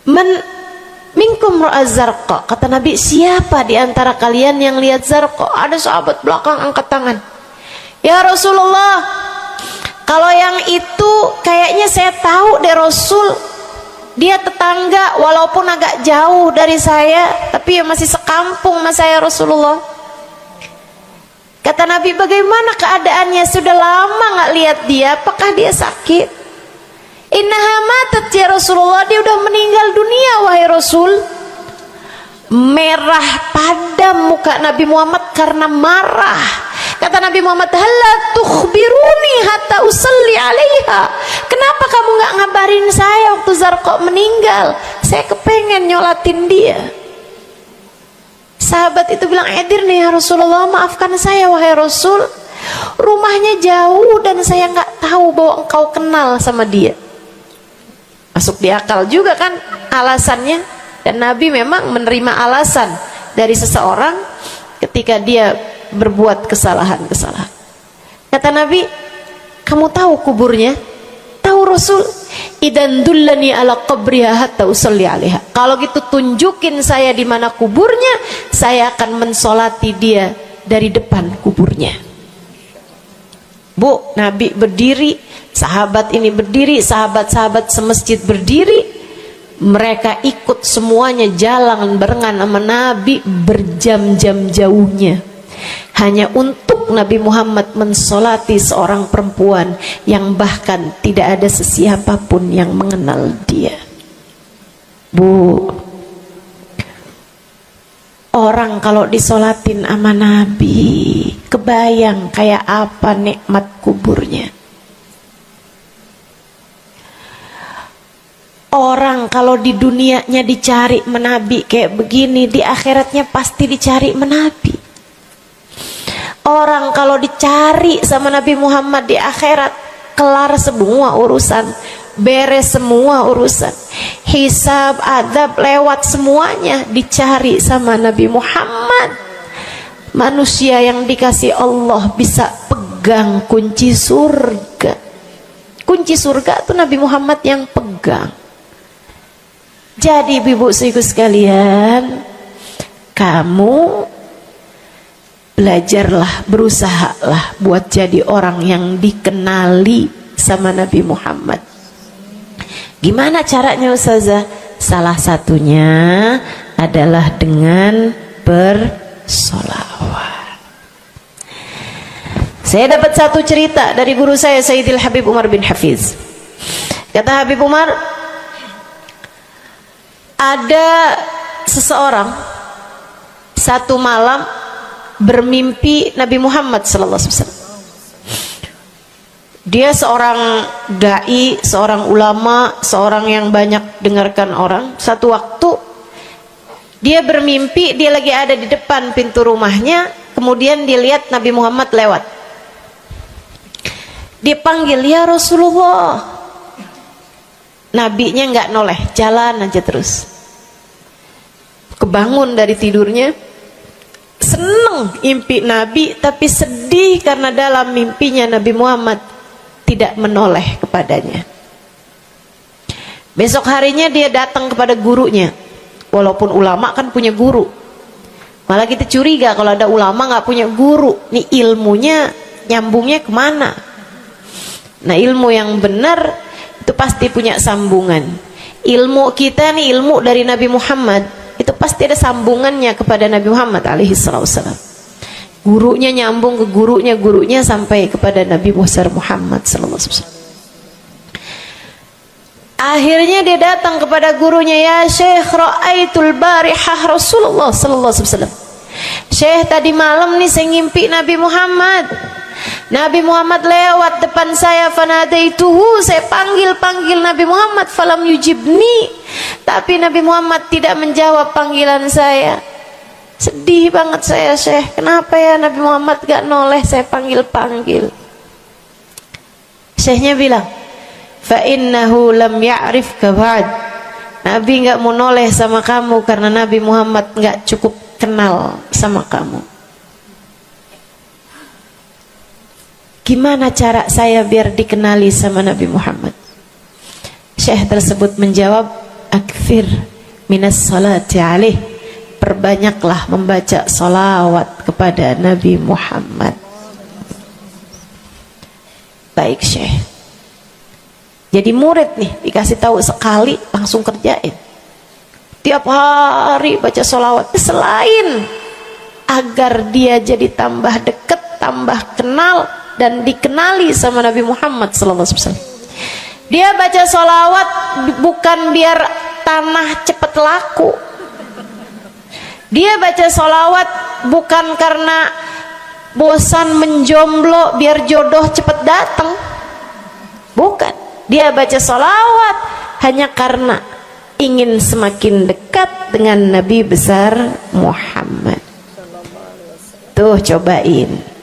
Man minkum ra'a Zarqa, kata Nabi, siapa di antara kalian yang lihat Zarqa? Ada sahabat belakang angkat tangan. Ya Rasulullah, kalau yang itu kayaknya saya tahu deh Rasul. Dia tetangga walaupun agak jauh dari saya, tapi ya masih sekampung sama saya Rasulullah. Kata Nabi, bagaimana keadaannya? Sudah lama nggak lihat dia, apakah dia sakit? Innaha matat ya Rasulullah, dia udah meninggal dunia wahai Rasul. Merah padam muka Nabi Muhammad karena marah. Kata Nabi Muhammad, "Halla tukhbiruni hatta usalli 'alaiha." Kenapa kamu nggak ngabarin saya waktu Zarqa meninggal? Saya kepengen nyolatin dia. Sahabat itu bilang, "Edir nih ya Rasulullah, maafkan saya wahai Rasul. Rumahnya jauh dan saya nggak tahu bahwa engkau kenal sama dia." Masuk di akal juga kan alasannya. Dan Nabi memang menerima alasan dari seseorang ketika dia berbuat kesalahan-kesalahan. Kata Nabi, kamu tahu kuburnya? Tahu Rasul? Idan dullani ala qabriha hatta usalli 'alaiha. Kalau gitu tunjukin saya di mana kuburnya, saya akan mensolati dia dari depan kuburnya. Bu, Nabi berdiri, sahabat ini berdiri, sahabat-sahabat semasjid berdiri. Mereka ikut semuanya jalan barengan sama Nabi berjam-jam jauhnya, hanya untuk Nabi Muhammad mensolati seorang perempuan yang bahkan tidak ada sesiapa pun yang mengenal dia. Bu, orang kalau disolatin sama Nabi, kebayang kayak apa nikmat kuburnya. Orang kalau di dunianya dicari menabi kayak begini, di akhiratnya pasti dicari menabi. Orang kalau dicari sama Nabi Muhammad di akhirat, kelar semua urusan, beres semua urusan, hisab, adab lewat semuanya, dicari sama Nabi Muhammad. Manusia yang dikasih Allah bisa pegang kunci surga. Kunci surga itu Nabi Muhammad yang pegang. Jadi ibu-ibu sekalian, kamu belajarlah, berusahalah buat jadi orang yang dikenali sama Nabi Muhammad. Gimana caranya Ustazah? Salah satunya adalah dengan bersolawat. Saya dapat satu cerita dari guru saya, Sayyidil Habib Umar bin Hafiz. Kata Habib Umar, ada seseorang satu malam bermimpi Nabi Muhammad sallallahu alaihi wasallam. Dia seorang dai, seorang ulama, seorang yang banyak dengarkan orang. Satu waktu dia bermimpi, dia lagi ada di depan pintu rumahnya, kemudian dia lihat Nabi Muhammad lewat. Dia panggil, "Ya Rasulullah." Nabinya nggak noleh, jalan aja terus. Kebangun dari tidurnya, seneng impi Nabi, tapi sedih karena dalam mimpinya Nabi Muhammad tidak menoleh kepadanya. Besok harinya dia datang kepada gurunya. Walaupun ulama kan punya guru, malah kita curiga kalau ada ulama nggak punya guru. Nih ilmunya nyambungnya kemana? Nah, ilmu yang benar itu pasti punya sambungan. Ilmu kita nih, ilmu dari Nabi Muhammad, itu pasti ada sambungannya kepada Nabi Muhammad alaihi wasallam. Gurunya nyambung ke gurunya, gurunya sampai kepada Nabi Muhammad sallallahu alaihi wasallam. Akhirnya dia datang kepada gurunya, "Ya Syekh, ra'aitul barihah Rasulullah sallallahu alaihi wasallam." Syekh, tadi malam nih saya ngimpi Nabi Muhammad. Nabi Muhammad lewat depan saya, fanadaituhu, saya panggil Nabi Muhammad, falam yujibni, tapi Nabi Muhammad tidak menjawab panggilan saya. Sedih banget saya, Syekh. Kenapa ya Nabi Muhammad gak noleh saya panggil-panggil? Syekhnya bilang, fa innahu lam ya'rifka ba'd. Nabi gak mau noleh sama kamu karena Nabi Muhammad gak cukup kenal sama kamu. Gimana cara saya biar dikenali sama Nabi Muhammad? Syekh tersebut menjawab, akfir minas salati alaih, perbanyaklah membaca salawat kepada Nabi Muhammad. Baik Syekh. Jadi murid nih, dikasih tahu sekali langsung kerjain. Tiap hari baca salawat. Selain agar dia jadi tambah dekat, tambah kenal dan dikenali sama Nabi Muhammad sallallahu alaihi wasallam. Dia baca sholawat bukan biar tanah cepat laku. Dia baca sholawat bukan karena bosan menjomblo biar jodoh cepat datang. Bukan. Dia baca sholawat hanya karena ingin semakin dekat dengan Nabi besar Muhammad. Tuh cobain.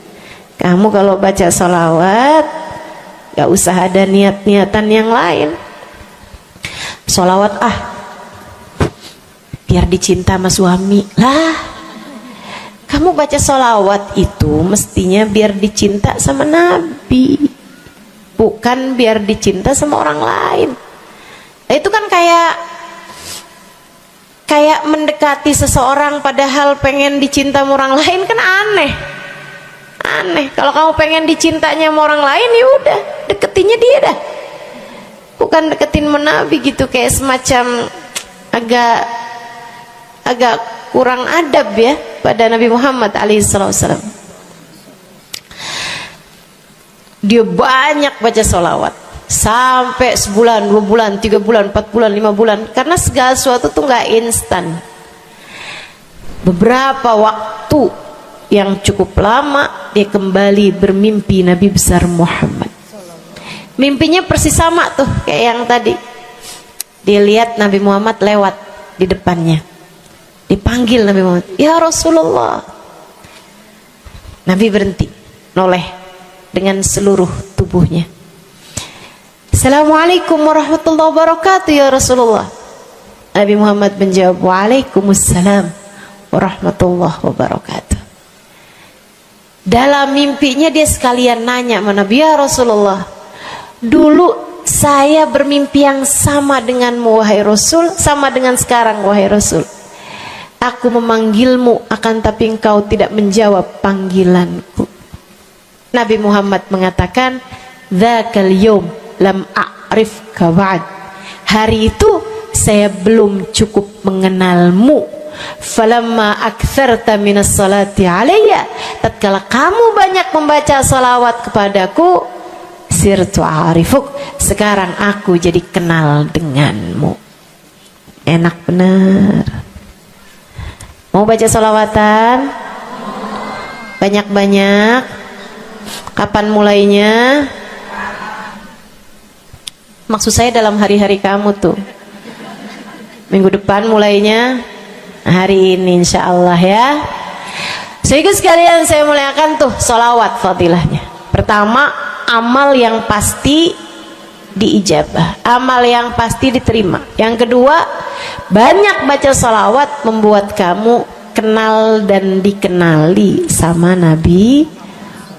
Kamu kalau baca sholawat gak usah ada niat-niatan yang lain. Sholawat biar dicinta sama suami lah. Kamu baca sholawat itu mestinya biar dicinta sama Nabi, bukan biar dicinta sama orang lain. Nah, itu kan kayak mendekati seseorang padahal pengen dicinta sama orang lain, kan aneh. Kalau kamu pengen dicintanya sama orang lain, ya udah deketinnya dia dah, bukan deketin Nabi gitu, kayak semacam agak kurang adab ya pada Nabi Muhammad alaihissalam. Dia banyak baca sholawat sampai sebulan, 2 bulan, 3 bulan, 4 bulan, 5 bulan, karena segala sesuatu tuh nggak instan. Beberapa waktu yang cukup lama dia kembali bermimpi Nabi besar Muhammad. Mimpinya persis sama tuh kayak yang tadi. Dilihat Nabi Muhammad lewat di depannya. Dipanggil Nabi Muhammad, "Ya Rasulullah." Nabi berhenti, noleh dengan seluruh tubuhnya. "Assalamualaikum warahmatullahi wabarakatuh ya Rasulullah." Nabi Muhammad menjawab, "Waalaikumsalam warahmatullahi wabarakatuh." Dalam mimpinya dia sekalian nanya sama Nabi, "Ya Rasulullah, dulu saya bermimpi yang sama denganmu wahai Rasul, sama dengan sekarang wahai Rasul. Aku memanggilmu akan tapi engkau tidak menjawab panggilanku." Nabi Muhammad mengatakan, "Dzakal yaum lam a'rifka ba'd." Hari itu saya belum cukup mengenalmu. Falamma aktsarta minas salati alayya, tatkala kamu banyak membaca salawat kepadaku, sirtu arifuk, sekarang aku jadi kenal denganmu. Enak bener. Mau baca salawatan? Banyak-banyak. Kapan mulainya? Maksud saya dalam hari-hari kamu tuh. Minggu depan mulainya, hari ini insya Allah ya. Sehingga sekalian saya muliakan tuh salawat fadilahnya. Pertama, amal yang pasti diijabah, amal yang pasti diterima. Yang kedua, banyak baca salawat membuat kamu kenal dan dikenali sama Nabi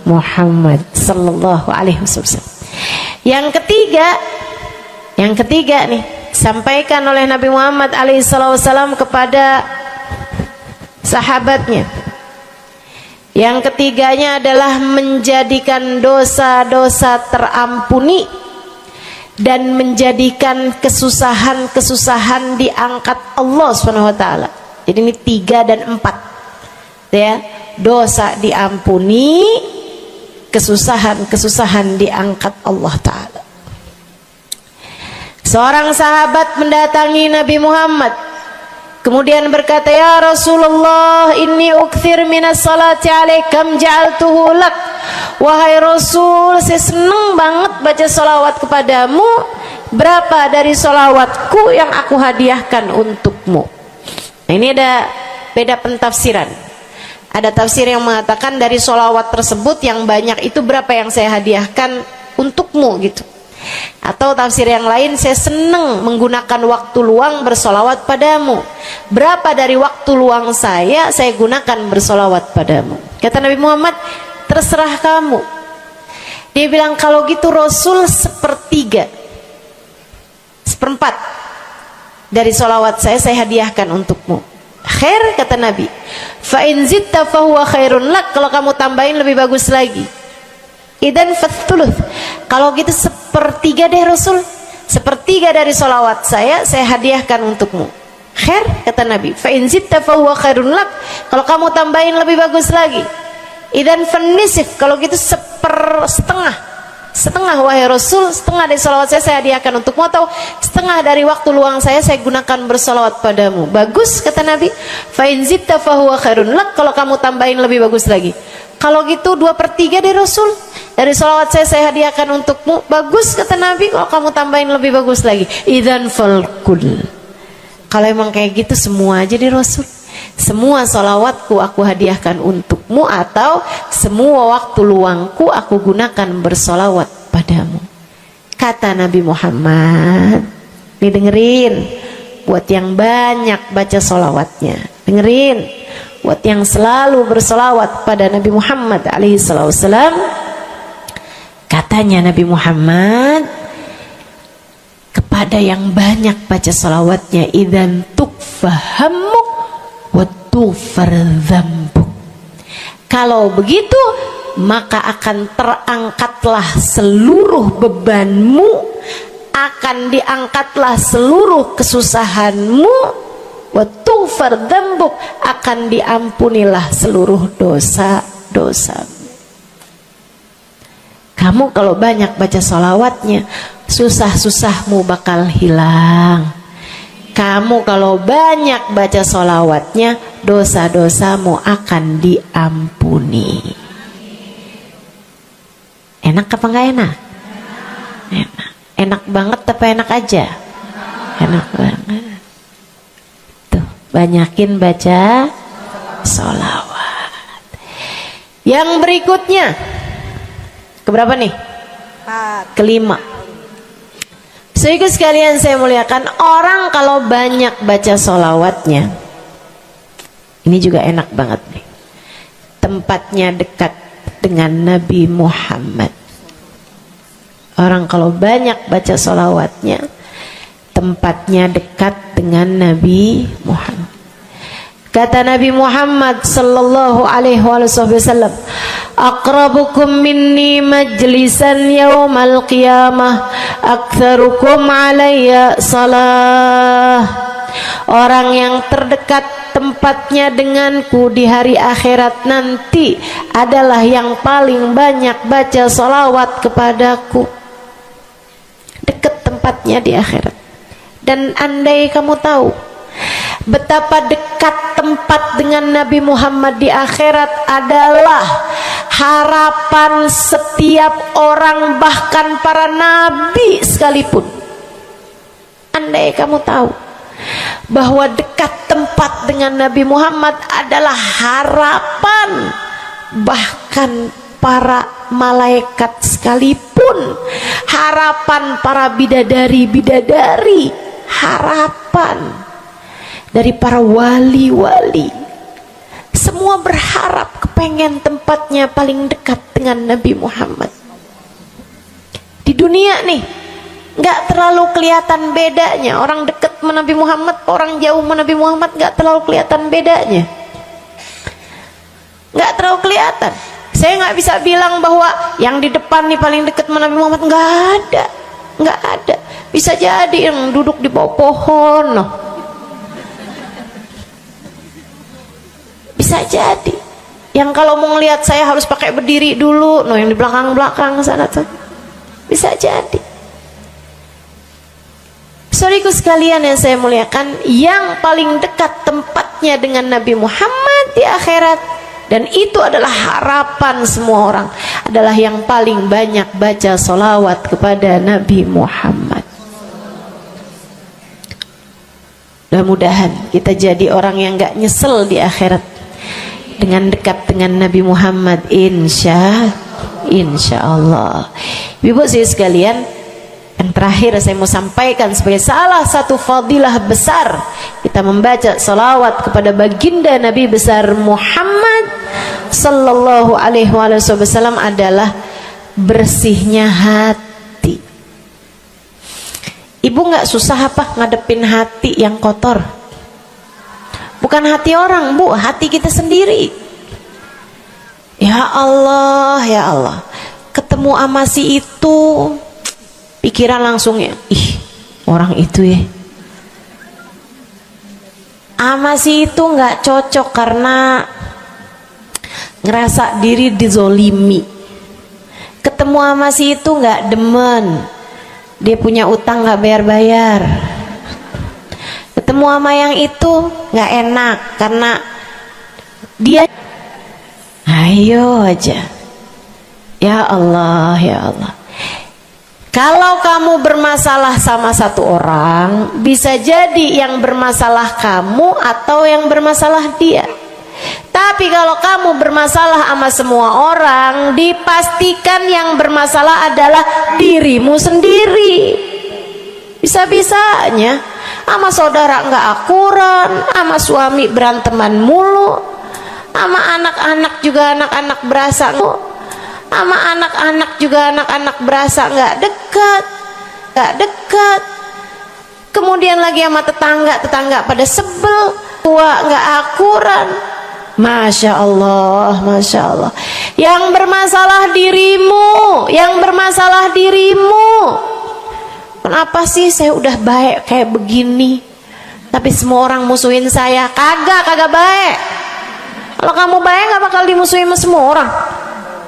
Muhammad sallallahu alaihi wasallam. Yang ketiga nih, sampaikan oleh Nabi Muhammad alaihi wasallam kepada sahabatnya. Yang ketiganya adalah menjadikan dosa-dosa terampuni dan menjadikan kesusahan-kesusahan diangkat Allah SWT. Jadi ini 3 dan 4 ya. Dosa diampuni, kesusahan-kesusahan diangkat Allah Ta'ala. Seorang sahabat mendatangi Nabi Muhammad, kemudian berkata, "Ya Rasulullah, inni ukthir minas salati alaikam ja'altuhu lak." Wahai Rasul, saya senang banget baca salawat kepadamu. Berapa dari salawatku yang aku hadiahkan untukmu? Nah, ini ada beda pentafsiran. Ada tafsir yang mengatakan dari salawat tersebut yang banyak itu berapa yang saya hadiahkan untukmu gitu. Atau tafsir yang lain, saya senang menggunakan waktu luang bersolawat padamu. Berapa dari waktu luang saya gunakan bersolawat padamu? Kata Nabi Muhammad, terserah kamu. Dia bilang, kalau gitu Rasul 1/3, 1/4 dari solawat saya hadiahkan untukmu. Khair, kata Nabi. Fa in zitta fahuwa khairun lak. Kalau kamu tambahin lebih bagus lagi. Idan fathuluth. Kalau gitu 1/3 deh Rasul. 1/3 dari solawat saya hadiahkan untukmu. Khair, kata Nabi. Fa in zitta fahuwa khairun lak. Kalau kamu tambahin lebih bagus lagi. Idan fanisif. Kalau gitu 1/2. Setengah wahai Rasul, setengah dari solawat saya hadiahkan untukmu, atau setengah dari waktu luang saya gunakan bersolawat padamu. Bagus, kata Nabi. Fa in zitta fahuwa khairun lak. Kalau kamu tambahin lebih bagus lagi. Kalau gitu 2/3 deh Rasul. Dari solawat saya hadiahkan untukmu. Bagus, kata Nabi. Kalau kamu tambahin lebih bagus lagi. Idzan falkul. Kalau emang kayak gitu semua aja deh Rasul. Semua solawatku aku hadiahkan untukmu, atau semua waktu luangku aku gunakan bersolawat padamu. Kata Nabi Muhammad, nih dengerin, buat yang banyak baca solawatnya, dengerin, buat yang selalu bersolawat pada Nabi Muhammad alaihissalam. Katanya Nabi Muhammad kepada yang banyak baca solawatnya, idzan tukfahamuk wa tughfar dzambuk. Kalau begitu maka akan terangkatlah seluruh bebanmu, akan diangkatlah seluruh kesusahanmu, wa tughfar dzambuk, akan diampunilah seluruh dosa-dosamu. Kamu kalau banyak baca sholawatnya, susah-susahmu bakal hilang. Kamu kalau banyak baca sholawatnya, dosa-dosamu akan diampuni. Enak apa enggak enak? Enak. Enak banget apa enak aja? Enak banget. Tuh, banyakin baca sholawat. Yang berikutnya, keberapa nih? Kelima. Sehingga sekalian saya muliakan, orang kalau banyak baca sholawatnya, ini juga enak banget nih. Tempatnya dekat dengan Nabi Muhammad. Orang kalau banyak baca sholawatnya, tempatnya dekat dengan Nabi Muhammad. Kata Nabi Muhammad sallallahu alaihi wasallam, aqrabukum minni majlisan yaumal qiyamah aktsarukum alayya salah. Orang yang terdekat tempatnya denganku di hari akhirat nanti adalah yang paling banyak baca salawat kepadaku. Dekat tempatnya di akhirat. Dan andai kamu tahu betapa dekat tempat dengan Nabi Muhammad di akhirat adalah harapan setiap orang, bahkan para nabi sekalipun. Andai kamu tahu bahwa dekat tempat dengan Nabi Muhammad adalah harapan bahkan para malaikat sekalipun, harapan para bidadari-bidadari, harapan dari para wali-wali, semua berharap kepengen tempatnya paling dekat dengan Nabi Muhammad. Di dunia nih nggak terlalu kelihatan bedanya, orang dekat sama Nabi Muhammad, orang jauh sama Nabi Muhammad nggak terlalu kelihatan bedanya, nggak terlalu kelihatan. Saya nggak bisa bilang bahwa yang di depan nih paling dekat sama Nabi Muhammad, nggak ada, nggak ada. Bisa jadi yang duduk di bawah pohon, no. Bisa jadi yang kalau mau ngelihat saya harus pakai berdiri dulu, no, yang di belakang-belakang sana tuh. Bisa jadi. Saudaraku sekalian yang saya muliakan, yang paling dekat tempatnya dengan Nabi Muhammad di akhirat, dan itu adalah harapan semua orang, adalah yang paling banyak baca sholawat kepada Nabi Muhammad. Mudah-mudahan kita jadi orang yang gak nyesel di akhirat dengan dekat dengan Nabi Muhammad, insya Allah. Ibu saya sekalian, yang terakhir saya mau sampaikan sebagai salah satu fadilah besar kita membaca salawat kepada baginda Nabi besar Muhammad sallallahu alaihi wasallam adalah bersihnya hati. Ibu nggak susah apa ngadepin hati yang kotor? Bukan hati orang, Bu, hati kita sendiri. Ya Allah, ya Allah, ketemu sama si itu, pikiran langsungnya, ih, orang itu ya, sama si itu nggak cocok karena ngerasa diri dizolimi. Ketemu sama si itu nggak demen, dia punya utang nggak bayar-bayar. Ketemu sama yang itu nggak enak karena dia, ayo aja. Ya Allah, ya Allah. Kalau kamu bermasalah sama satu orang, bisa jadi yang bermasalah kamu atau yang bermasalah dia. Tapi kalau kamu bermasalah sama semua orang, dipastikan yang bermasalah adalah dirimu sendiri. Bisa-bisanya sama saudara nggak akuran, sama suami beranteman mulu, sama anak-anak juga anak-anak berasa, sama anak-anak juga anak-anak berasa nggak dekat. Kemudian lagi sama tetangga pada sebel, tua nggak akuran. Masya Allah, Masya Allah. Yang bermasalah dirimu, yang bermasalah dirimu. Kenapa sih saya udah baik kayak begini, tapi semua orang musuhin saya? Kagak baik. Kalau kamu baik nggak bakal dimusuhin sama semua orang,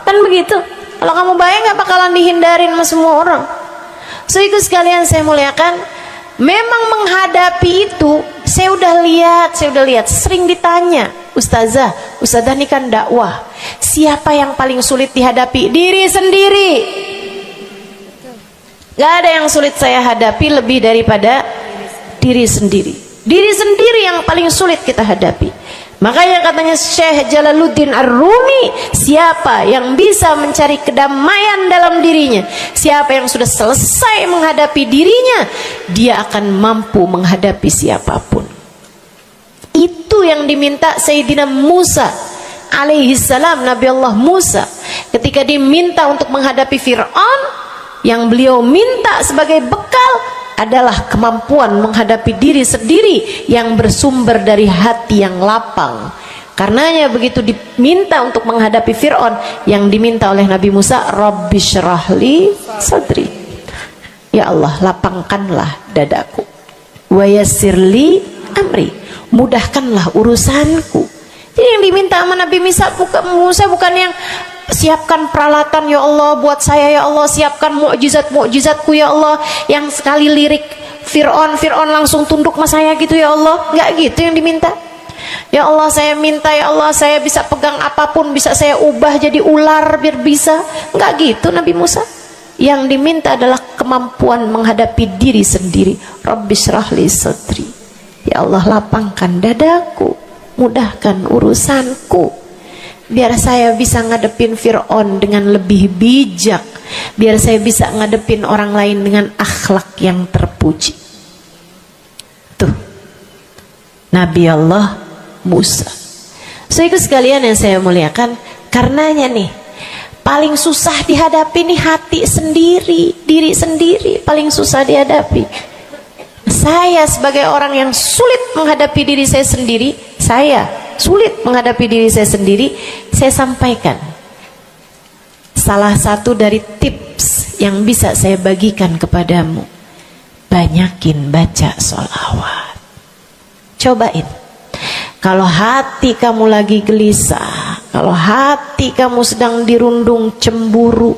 kan begitu. Kalau kamu baik nggak bakalan dihindarin sama semua orang. So itu sekalian saya muliakan, memang menghadapi itu saya udah lihat, sering ditanya, Ustazah ini kan dakwah, siapa yang paling sulit dihadapi? Diri sendiri. Gak ada yang sulit saya hadapi lebih daripada diri sendiri. Diri sendiri yang paling sulit kita hadapi. Makanya katanya Syekh Jalaluddin Ar-Rumi, siapa yang bisa mencari kedamaian dalam dirinya, siapa yang sudah selesai menghadapi dirinya, dia akan mampu menghadapi siapapun. Itu yang diminta Sayyidina Musa alaihi salam, Nabi Allah Musa, ketika diminta untuk menghadapi Fir'aun, yang beliau minta sebagai bekal adalah kemampuan menghadapi diri sendiri yang bersumber dari hati yang lapang. Karenanya begitu diminta untuk menghadapi Fir'aun, yang diminta oleh Nabi Musa, Rabbi syrahli sadri, ya Allah lapangkanlah dadaku, wa yassirli amri, mudahkanlah urusanku. Jadi yang diminta sama Nabi Musa bukan yang siapkan peralatan ya Allah buat saya, ya Allah siapkan mukjizat-mukjizatku ya Allah, yang sekali lirik Fir'aun langsung tunduk sama saya gitu ya Allah. Enggak gitu yang diminta. Ya Allah saya minta, ya Allah saya bisa pegang apapun, bisa saya ubah jadi ular biar bisa. Enggak gitu Nabi Musa. Yang diminta adalah kemampuan menghadapi diri sendiri. Rabbi syrahli sadri, ya Allah lapangkan dadaku, mudahkan urusanku, biar saya bisa ngadepin Fir'aun dengan lebih bijak, biar saya bisa ngadepin orang lain dengan akhlak yang terpuji. Tuh Nabi Allah Musa. Saudara sekalian yang saya muliakan, karenanya nih paling susah dihadapi nih hati sendiri, diri sendiri paling susah dihadapi. Saya sebagai orang yang sulit menghadapi diri saya sendiri, saya sampaikan salah satu dari tips yang bisa saya bagikan kepadamu. Banyakin baca sholawat. Cobain. Kalau hati kamu lagi gelisah, kalau hati kamu sedang dirundung cemburu,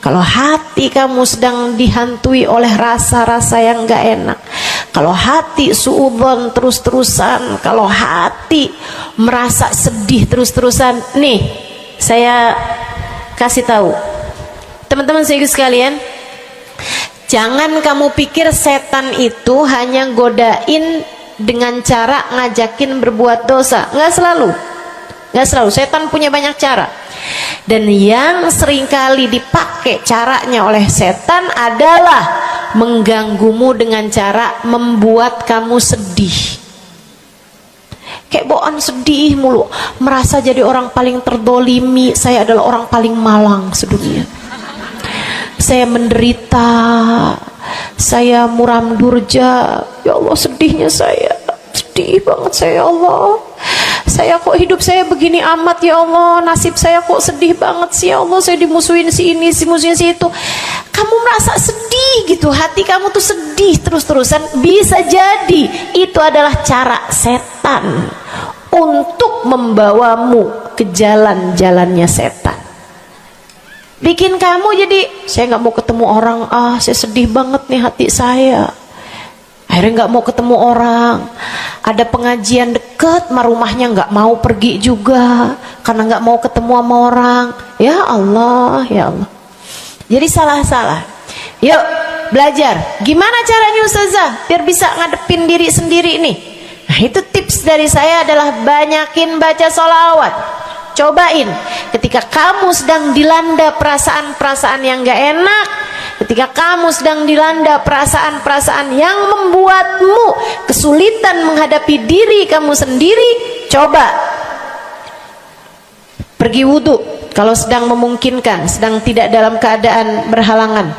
kalau hati kamu sedang dihantui oleh rasa-rasa yang gak enak, kalau hati suudzon terus-terusan, kalau hati merasa sedih terus-terusan, nih saya kasih tahu teman-teman sekalian, jangan kamu pikir setan itu hanya godain dengan cara ngajakin berbuat dosa. Nggak selalu. Setan punya banyak cara. Dan yang seringkali dipakai caranya oleh setan adalah mengganggumu dengan cara membuat kamu sedih. Kayak bawaan sedih mulu, merasa jadi orang paling terdolimi. Saya adalah orang paling malang sedunia. Saya menderita, saya muram durja, ya Allah sedihnya saya, sedih banget saya ya Allah. Saya kok hidup saya begini amat ya Allah, nasib saya kok sedih banget sih ya Allah, saya dimusuhin si ini, si musuhin si itu. Kamu merasa sedih gitu, hati kamu tuh sedih terus-terusan, bisa jadi itu adalah cara setan untuk membawamu ke jalan-jalannya setan. Bikin kamu jadi, saya nggak mau ketemu orang, saya sedih banget nih hati saya. Akhirnya nggak mau ketemu orang. Ada pengajian deket, rumahnya nggak mau pergi juga karena nggak mau ketemu sama orang. Ya Allah, ya Allah. Jadi salah-salah. Yuk belajar. Gimana caranya Ustazah biar bisa ngadepin diri sendiri nih? Nah itu tips dari saya adalah banyakin baca sholawat. Cobain ketika kamu sedang dilanda perasaan-perasaan yang gak enak, ketika kamu sedang dilanda perasaan-perasaan yang membuatmu kesulitan menghadapi diri kamu sendiri, coba pergi wudhu kalau sedang memungkinkan, sedang tidak dalam keadaan berhalangan.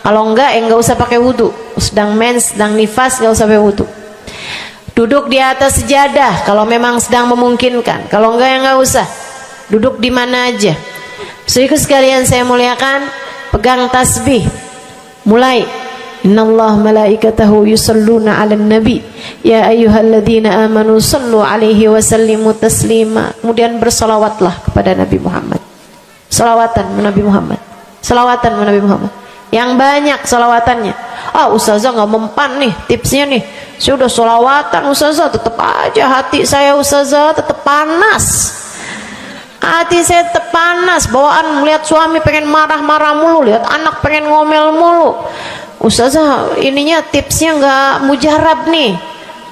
Kalau enggak enggak usah pakai wudhu, sedang mens, sedang nifas enggak usah pakai wudhu. Duduk di atas sejadah kalau memang sedang memungkinkan, kalau enggak ya enggak usah. Duduk di mana aja. Saudara sekalian saya muliakan, pegang tasbih. Mulai. Innallaha malaikatahu yusalluna 'alan nabi ya ayyuhalladzina amanu sallu 'alaihi wa sallimu taslima. Kemudian bersolawatlah kepada Nabi Muhammad. Selawatan Nabi Muhammad. Selawatan Nabi Muhammad. Yang banyak selawatannya. Ustazah nggak mempan nih tipsnya nih. Saya udah selawatan Ustazah, tetap aja hati saya Ustazah tetap panas. Hati saya tetap panas, bawaan melihat suami pengen marah-marah mulu, lihat anak pengen ngomel mulu. Ustazah ininya tipsnya nggak mujarab nih.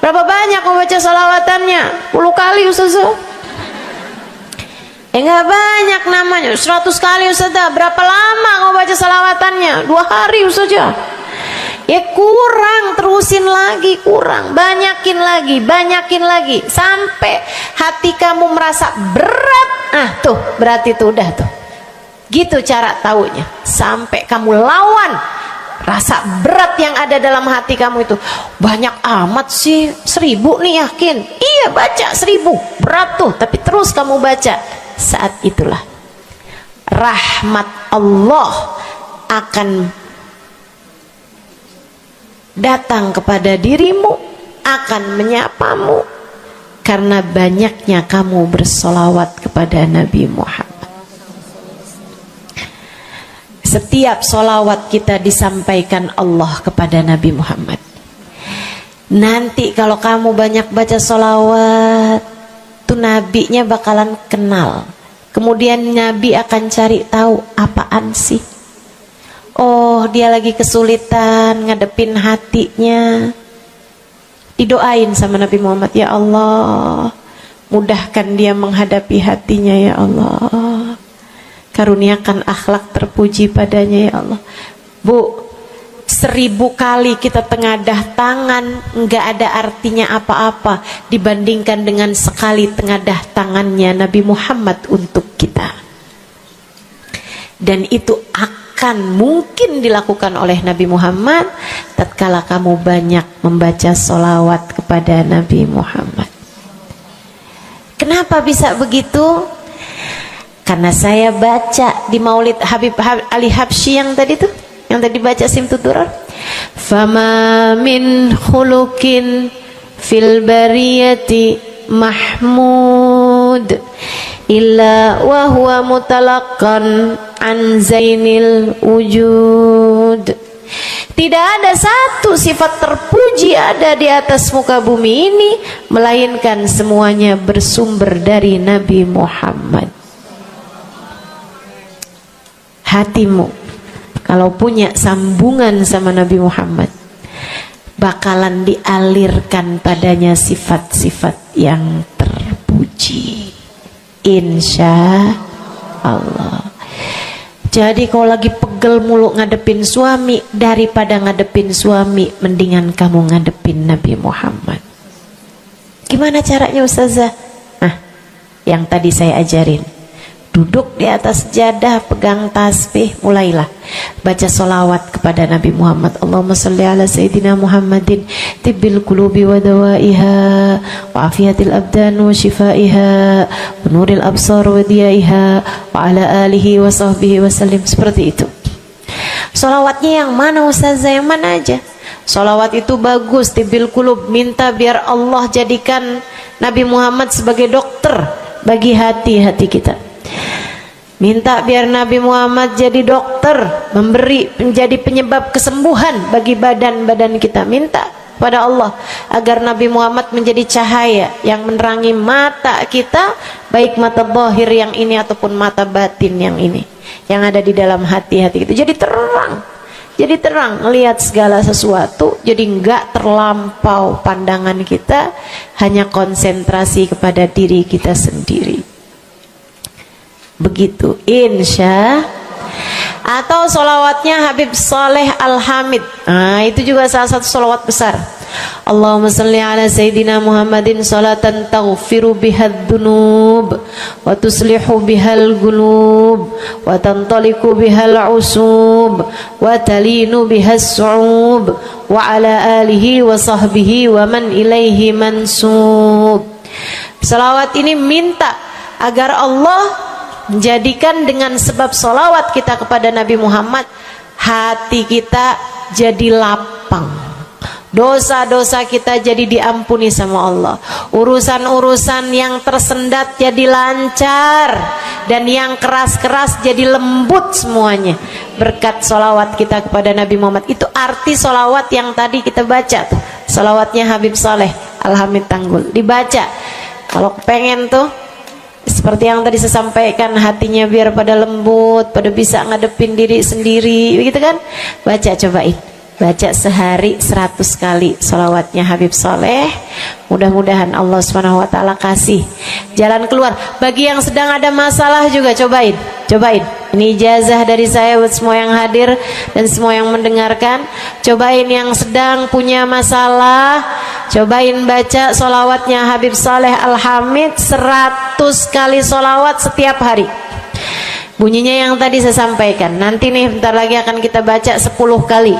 Berapa banyak membaca salawatannya? 10 kali Ustazah. Nggak banyak namanya, 100 kali Ustazah. Berapa lama kamu baca salawatannya? 2 hari Ustazah. Ya kurang, terusin lagi, kurang, banyakin lagi sampai hati kamu merasa berat. Tuh berarti tuh udah tuh. Gitu cara taunya. Sampai kamu lawan rasa berat yang ada dalam hati kamu itu. Banyak amat sih, 1000 nih yakin. Iya baca 1000, berat tuh, tapi terus kamu baca. Saat itulah rahmat Allah akan datang kepada dirimu, akan menyapamu karena banyaknya kamu bersolawat kepada Nabi Muhammad. Setiap solawat kita disampaikan Allah kepada Nabi Muhammad. Nanti kalau kamu banyak baca solawat, tuh nabinya bakalan kenal. Kemudian Nabi akan cari tahu apaan sih. Oh, dia lagi kesulitan ngadepin hatinya. Didoain sama Nabi Muhammad, ya Allah, mudahkan dia menghadapi hatinya ya Allah. Karuniakan akhlak terpuji padanya ya Allah. Bu, 1000 kali kita tengadah tangan nggak ada artinya apa-apa dibandingkan dengan sekali tengadah tangannya Nabi Muhammad untuk kita. Dan itu akan mungkin dilakukan oleh Nabi Muhammad tatkala kamu banyak membaca sholawat kepada Nabi Muhammad. Kenapa bisa begitu? Karena saya baca di Maulid Habib Ali Habsyi yang tadi tuh, yang tadi baca Simtud Durar. Fama min khuluqin fil bariyati mahmud illa wa huwa mutalaqqan an zainil wujud. Tidak ada satu sifat terpuji ada di atas muka bumi ini melainkan semuanya bersumber dari Nabi Muhammad. Hatimu kalau punya sambungan sama Nabi Muhammad, bakalan dialirkan padanya sifat-sifat yang terpuji, insya Allah. Jadi kalau lagi pegel mulu ngadepin suami, daripada ngadepin suami, mendingan kamu ngadepin Nabi Muhammad. Gimana caranya Ustazah? Yang tadi saya ajarin. Duduk di atas sejadah, pegang tasbih, mulailah baca solawat kepada Nabi Muhammad. Allahumma salli ala Sayyidina Muhammadin tibbil qulubi wa dawaiha wa afiyatil abdan wa shifaiha wa nuril absar wa diyaiha wa ala alihi wa sahbihi wa sallim. Seperti itu. Solawatnya yang mana Ustazah? Yang mana aja? Solawat itu bagus, tibbil qulub, minta biar Allah jadikan Nabi Muhammad sebagai dokter bagi hati-hati kita. Minta biar Nabi Muhammad jadi dokter, menjadi penyebab kesembuhan bagi badan-badan kita. Minta pada Allah agar Nabi Muhammad menjadi cahaya yang menerangi mata kita, baik mata zahir yang ini ataupun mata batin yang ini, yang ada di dalam hati-hati kita. Jadi terang melihat segala sesuatu. Jadi enggak terlampau pandangan kita, hanya konsentrasi kepada diri kita sendiri. Begitu, insya. Atau solawatnya Habib Saleh Al-Hamid. Itu juga salah satu solawat besar. Allahumma salli ala Sayyidina Muhammadin salatan taghfiru bihad dunub wa tuslihu bihal gulub wa tantaliku bihal usub wa talinu bihas su'ub wa ala alihi wa sahbihi wa man ilaihi mansub. Salawat ini minta agar Allah menjadikan dengan sebab solawat kita kepada Nabi Muhammad, hati kita jadi lapang, dosa-dosa kita jadi diampuni sama Allah, urusan-urusan yang tersendat jadi lancar, dan yang keras-keras jadi lembut semuanya berkat solawat kita kepada Nabi Muhammad. Itu arti solawat yang tadi kita baca tuh, solawatnya Habib Saleh Al-Hamid Tanggul. Dibaca kalau pengen tuh, seperti yang tadi saya sampaikan, hatinya biar pada lembut, pada bisa ngadepin diri sendiri, begitu kan? Baca, cobain. baca sehari 100 kali sholawatnya Habib Soleh. Mudah-mudahan Allah SWT kasih jalan keluar. Bagi yang sedang ada masalah juga cobain. Ini ijazah dari saya buat semua yang hadir dan semua yang mendengarkan. Cobain yang sedang punya masalah, cobain baca sholawatnya Habib Soleh Al-Hamid 100 kali sholawat setiap hari. Bunyinya yang tadi saya sampaikan. Nanti nih bentar lagi akan kita baca 10 kali.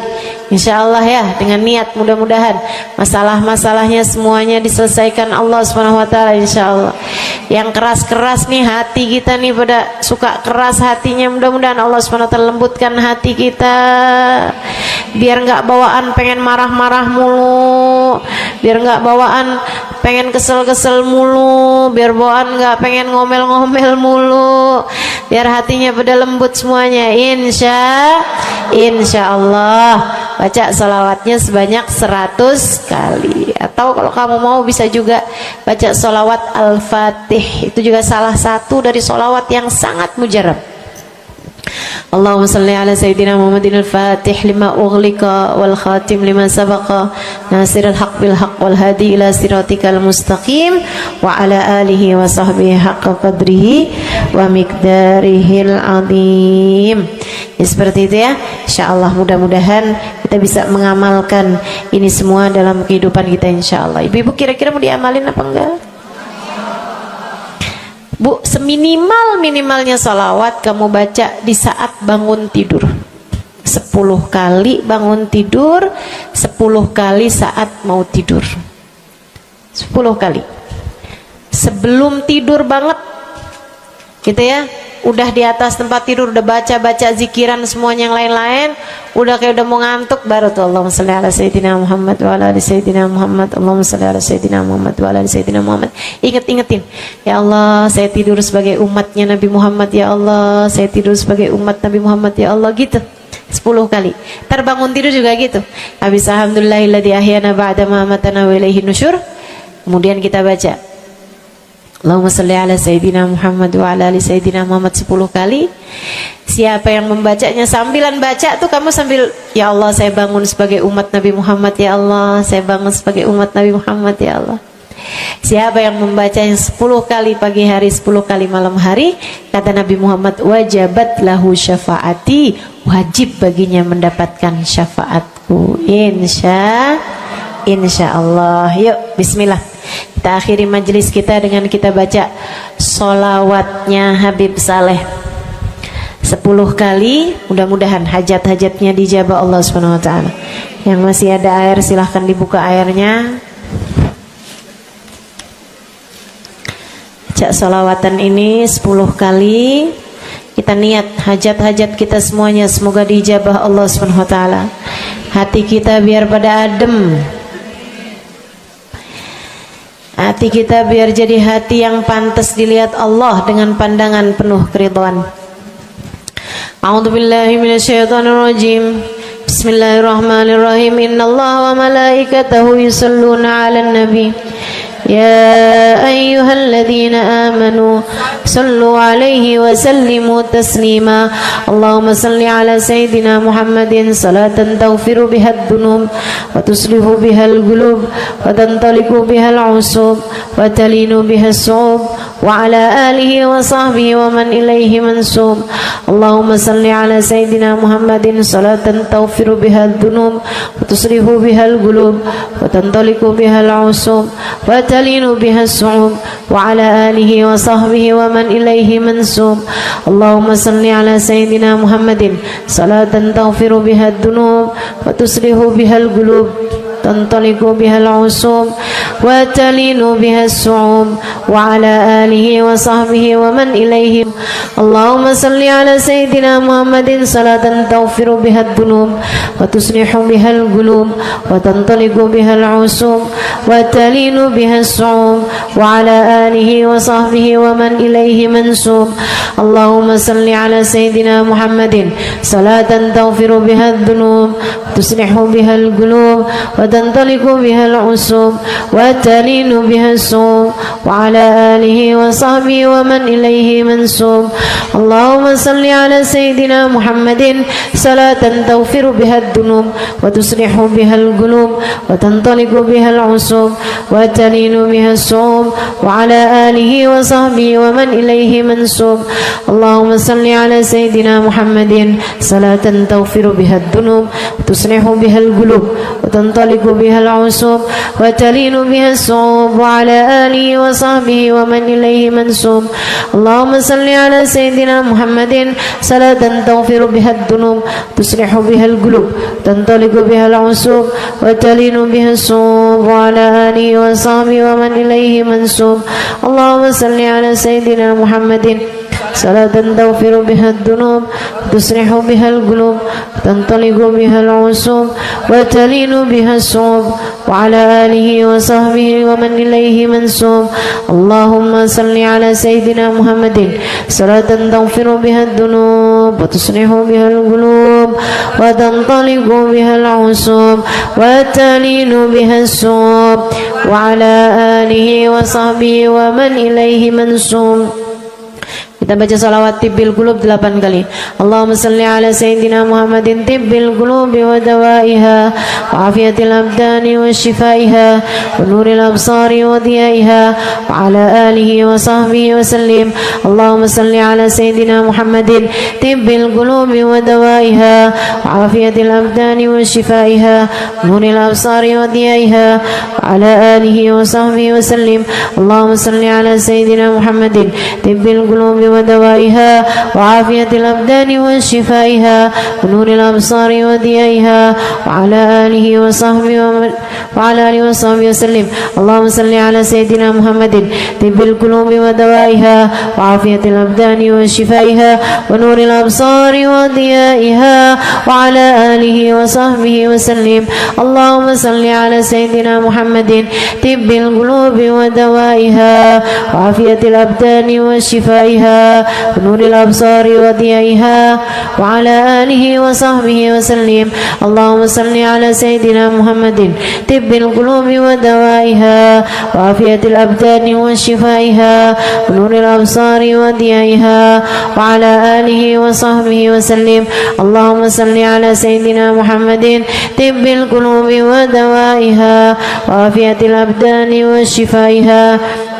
Insya Allah ya, dengan niat mudah-mudahan masalah-masalahnya semuanya diselesaikan Allah SWT, insya Allah. Yang keras-keras nih hati kita nih, pada suka keras hatinya, mudah-mudahan Allah SWT lembutkan hati kita, biar nggak bawaan pengen marah-marah mulu, biar nggak bawaan pengen kesel-kesel mulu, biar bawaan nggak pengen ngomel-ngomel mulu, biar hatinya pada lembut semuanya. Insya Allah baca salawatnya sebanyak 100 kali. Atau kalau kamu mau bisa juga baca salawat Al-Fatih. Itu juga salah satu dari salawat yang sangat mujarab. Allahumma salli ala Sayyidina Muhammadin al-Fatih lima ughliqa wal khatim lima sabaqa nasirul haq bil haq wal hadi ila siratikal mustaqim wa ala alihi wa sahbihi haqqa qadrihi wa miqdarihil azim. Ya, seperti itu ya. Insyaallah mudah-mudahan kita bisa mengamalkan ini semua dalam kehidupan kita insyaallah. Ibu-ibu kira-kira mau diamalin apa enggak? Bu, seminimal-minimalnya salawat kamu baca di saat bangun tidur 10 kali bangun tidur, 10 kali saat mau tidur, 10 kali sebelum tidur banget gitu ya. Udah di atas tempat tidur udah baca-baca zikiran semuanya yang lain-lain, udah kayak udah mau ngantuk, baru tuh Allahumma shalli ala Sayyidina Muhammad wa ala ali Sayyidina Muhammad, Allahumma shalli ala Sayyidina Muhammad wa ala ali Sayyidina Muhammad. Ingetin, ya Allah saya tidur sebagai umatnya Nabi Muhammad, ya Allah saya tidur sebagai umat Nabi Muhammad, ya Allah, gitu 10 kali. Terbangun tidur juga gitu. Habis alhamdulillahilladzi ahyana ba'da ma amatana wa ilaihi nusyur. Kemudian kita baca Allahumma salli ala Sayyidina Muhammad wa ala ali Sayyidina Muhammad 10 kali. Siapa yang membacanya sambilan baca tuh kamu sambil, ya Allah saya bangun sebagai umat Nabi Muhammad, ya Allah saya bangun sebagai umat Nabi Muhammad, ya Allah. Siapa yang membacanya 10 kali pagi hari, 10 kali malam hari, kata Nabi Muhammad, wajabat lahu syafaati, wajib baginya mendapatkan syafaatku. Insya Allah. Yuk bismillah, kita akhiri majelis kita dengan kita baca sholawatnya Habib Saleh 10 kali. Mudah-mudahan hajat-hajatnya dijabah Allah SWT. Yang masih ada air silahkan dibuka airnya. Baca sholawatan ini 10 kali. Kita niat hajat-hajat kita semuanya semoga dijabah Allah SWT. Hati kita biar pada adem, hati kita biar jadi hati yang pantas dilihat Allah dengan pandangan penuh keridhaan. A'udzubillahi minasyaitonirrajim. Bismillahirrahmanirrahim. Innallaha wa malaikatahu yusholluna 'alan nabi. Ya ayyuhalladzina amanu sallu 'alaihi wa sallimu taslima. Allahumma salli 'ala sayyidina Muhammadin salatan taghfiru biha ad-dunub wa tuslihu biha al-qulub wa tantaliqu biha al-'usub wa talinu biha as-su'ub wa 'ala alihi wa sahbihi wa man ilaihi mansub. Allahumma salli 'ala sayyidina Muhammadin salatan taghfiru biha ad-dunub wa tuslihu biha al-qulub wa tantaliqu biha al-'usub wa talinu biha as-su'ub wa 'ala alihi wa sahbihi wa man ilaihi mansub. Allahumma salli 'ala sayyidina Muhammadin salatan taghfiru biha ad-dunub wa tuslihu biha al-qulub tantaliqu biha al-'usub wa talinu biha as-su'ub wa 'ala alihi wa sahbihi wa man ilaihi. Allahumma salli 'ala sayyidina Muhammadin salatan taghfiru biha ad-dunub wa tuslihu biha al-qulub wa tantaliqu biha al-'usub wa talinu biha as-su'ub wa 'ala alihi wa sahbihi wa man ilaihi mansub. Allahumma salli 'ala sayyidina Muhammadin salatan taghfiru biha ad-dunub wa tuslihu biha al-qulub wa وتنطلق بها العصوب وتلين بها الصوم وعلى آله وصحبه ومن إليه منسوب. اللهم صل على سيدنا محمد صلاة تغفر بها الذنوب وتصلح بها القلوب وتنطلق بها العصوب وتلين بها الصوم وعلى آله وصحبه ومن إليه منسوب. اللهم صل على سيدنا محمد صلاة تغفر بها الذنوب وتصلح بها القلوب وتنطلق بها العصوب وتلين بها الصوم وعلى آله وصحبه ومن إليه منسوب. اللهم صل على سيدنا محمد صلاة تغفر بها الذنوب تصلح بها القلوب تنطلق بها العصوب وتلين بها الصوم وعلى آله وصحبه ومن إليه منسوب. اللهم صل على سيدنا محمد صلاة تغفر بها الذنوب تصلح بها القلوب تنطلق بها العصوب وتلين بها الصوب وعلى آله وصحبه ومن إليه منسوب. اللهم صل على سيدنا محمد صلاة تغفر بها الذنوب وتصلح بها القلوب وتنطلق بها العصوب وتلين بها الصوب وعلى آله وصحبه ومن إليه منسوب. Kita baca salawat tibbil qulub 8 kali. Allahumma salli ala sayyidina Muhammadin tibbil qulubi wa dawaiha wa afiyatil abdani wa shifaiha wa nuril absari wa diyaiha wa ala alihi wa sahbihi wa sallim. Allahumma salli ala sayyidina Muhammadin tibbil qulubi wa dawaiha wa afiyatil abdani wa shifaiha wa nuril absari wa diyaiha wa ala alihi wa sahbihi wa sallim. Allahumma salli ala sayyidina Muhammadin tibbil qulubi ودوائها وعافية الأبدان وشفائها ونور الأبصار وضيائها وعلى آله وصحبه وسلم. اللهم صل على سيدنا محمد طب القلوب ودوائها وعافية الأبدان وشفائها ونور الأبصار وضيائها وعلى آله وصحبه وسلم. اللهم صل على سيدنا محمد طب القلوب ودوائها وعافية الأبدان وشفائها ونور الأبصار وضيائها وعلى آله وصحبه وسلم. اللهم صل على سيدنا محمد طب القلوب ودوائها وعافية الأبدان وشفائها ونور الأبصار وضيائها وعلى آله وصحبه وسلم. اللهم صل على سيدنا محمد طب القلوب ودوائها وعافية الأبدان وشفائها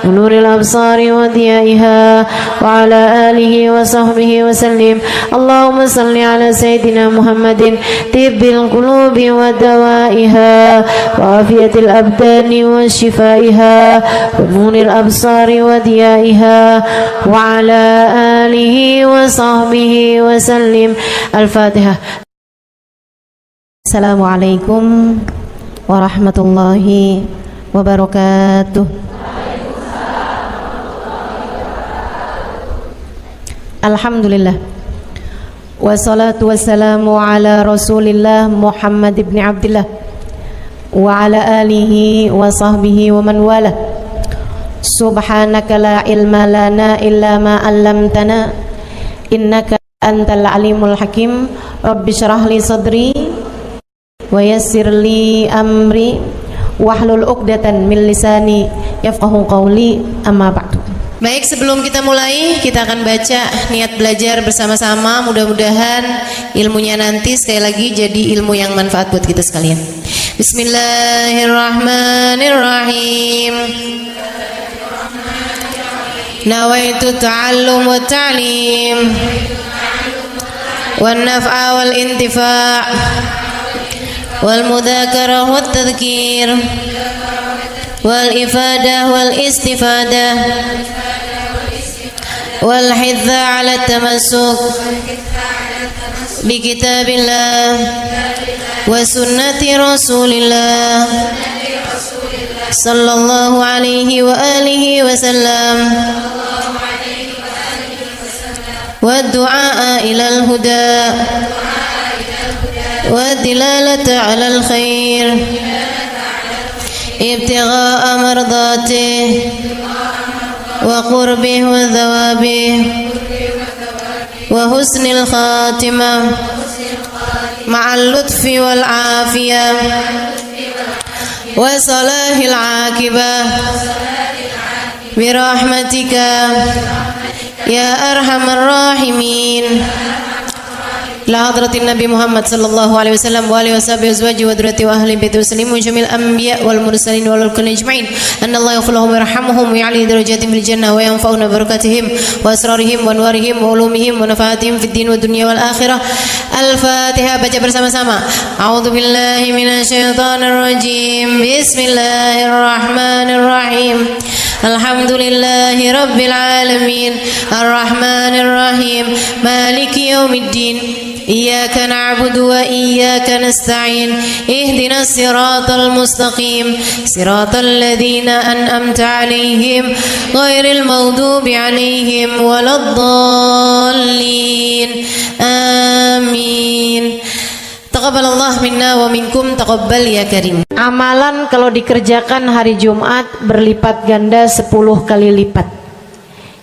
ونور الأبصار وضيائها وعلى آله وصحبه وسلم. اللهم صل على سيدنا محمد طب القلوب ودوائها وعافية الأبدان وشفائها ونور الأبصار وضيائها وعلى آله وصحبه وسلم. الفاتحة. السلام عليكم ورحمة الله وبركاته. Alhamdulillah wassalatu wassalamu ala rasulillah Muhammad ibn Abdillah wa ala alihi wa sahbihi wa man wala. Subhanaka la ilma lana illa ma 'allamtana innaka antal alimul hakim. Rabbi shrah li sadri wa yassir li amri wahlul 'uqdatan min lisani yafqahu qawli. Amma ba'du. Baik, sebelum kita mulai, kita akan baca niat belajar bersama-sama. Mudah-mudahan ilmunya nanti sekali lagi jadi ilmu yang manfaat buat kita sekalian. Bismillahirrahmanirrahim. Nawaitu ta'allum wa ta'lim wan naf'a wal intifa' wal mudzakarah wat tadhkir wal ifadah wal istifadah wal hidza ala tamassuk bi kitabillah wa sunnati rasulillah sallallahu alaihi wa alihi wa sallam wa du'a ila al huda wa dilalata ala al khair ابتغاء مرضاته وقربه وثوابه وحسن الخاتمة مع اللطف والعافية وصلاح العاقبة برحمتك يا أرحم الراحمين. لحضرة النبي محمد صلى الله عليه وسلم وآله وصحبه وأزواجه وذريته وأهل بيته وسلم وجميع الأنبياء والمرسلين والملائكة أجمعين أن الله يغفر لهم ويرحمهم ويعلي درجاتهم في الجنة وينفعنا ببركاتهم وأسرارهم وأنوارهم وعلومهم ونفعاتهم في الدين والدنيا والآخرة. الفاتحة. Baca bersama-sama. A'udzu billahi minasyaitonir rajim. Bismillahirrahmanirrahim. Alhamdulillahi rabbil alamin. Arrahmanir rahim. Maliki yaumiddin. إياك نعبد وإياك نستعين اهدنا الصراط المستقيم صراط الذين أنعمت عليهم غير المغضوب عليهم ولا الضالين آمين. Taqabbalallah minna wa minkum, taqabbal ya karim. Amalan kalau dikerjakan hari Jumat berlipat ganda 10 kali lipat.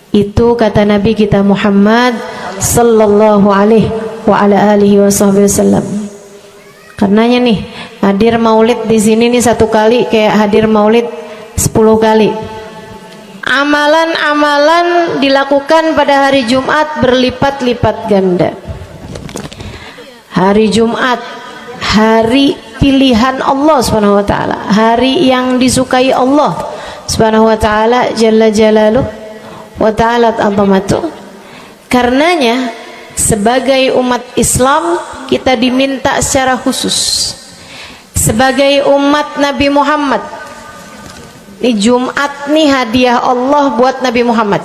Itu kata Nabi kita Muhammad sallallahu alaihi wa ala alihi wasallam. Karenanya nih hadir maulid di sini nih 1 kali kayak hadir maulid 10 kali. Amalan-amalan dilakukan pada hari Jumat berlipat-lipat ganda. Hari Jumat, hari pilihan Allah Subhanahu wa taala, hari yang disukai Allah Subhanahu wa taala jalla jalaluh wa ta'ala azamatu. Karenanya sebagai umat Islam kita diminta secara khusus sebagai umat Nabi Muhammad. Ini Jumat nih hadiah Allah buat Nabi Muhammad.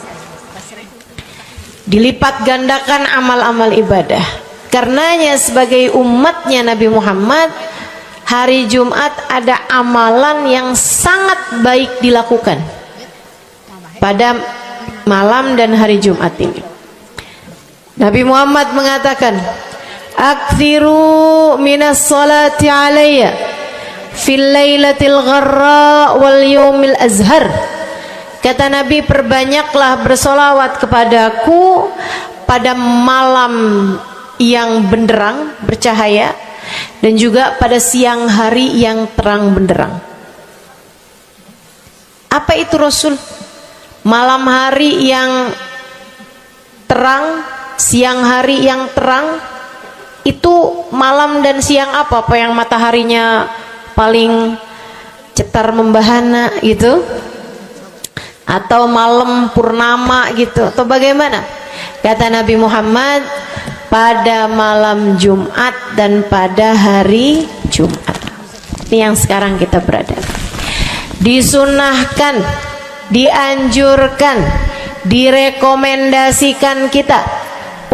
Dilipat gandakan amal-amal ibadah. Karenanya sebagai umatnya Nabi Muhammad, hari Jumat ada amalan yang sangat baik dilakukan pada malam dan hari Jumat ini. Nabi Muhammad mengatakan, "Aktsiru minas salati alayya fil lailatil gharra wal yaumil azhar." Kata Nabi, perbanyaklah bersolawat kepadaku pada malam yang benderang, bercahaya, dan juga pada siang hari yang terang benderang. Apa itu Rasul? Malam hari yang terang, siang hari yang terang. Itu malam dan siang apa? Apa yang mataharinya paling cetar membahana gitu? Atau malam purnama gitu? Atau bagaimana? Kata Nabi Muhammad, pada malam Jumat dan pada hari Jumat. Ini yang sekarang kita berada. Disunahkan, dianjurkan, direkomendasikan kita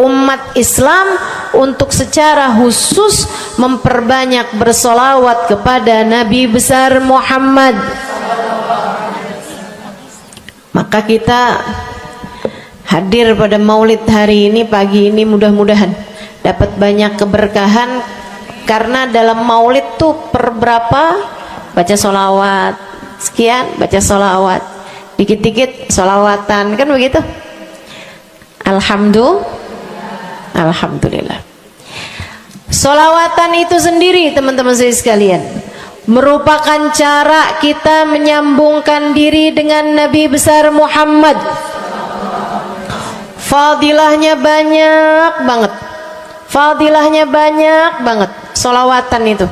umat Islam untuk secara khusus memperbanyak bersolawat kepada Nabi besar Muhammad. Maka kita hadir pada maulid hari ini, pagi ini, mudah-mudahan dapat banyak keberkahan. Karena dalam maulid tuh per berapa baca solawat, sekian baca solawat, dikit-dikit solawatan, kan begitu. Alhamdulillah. Solawatan itu sendiri teman-teman saya sekalian merupakan cara kita menyambungkan diri dengan Nabi besar Muhammad. Fadilahnya banyak banget. Fadilahnya banyak banget. Solawatan itu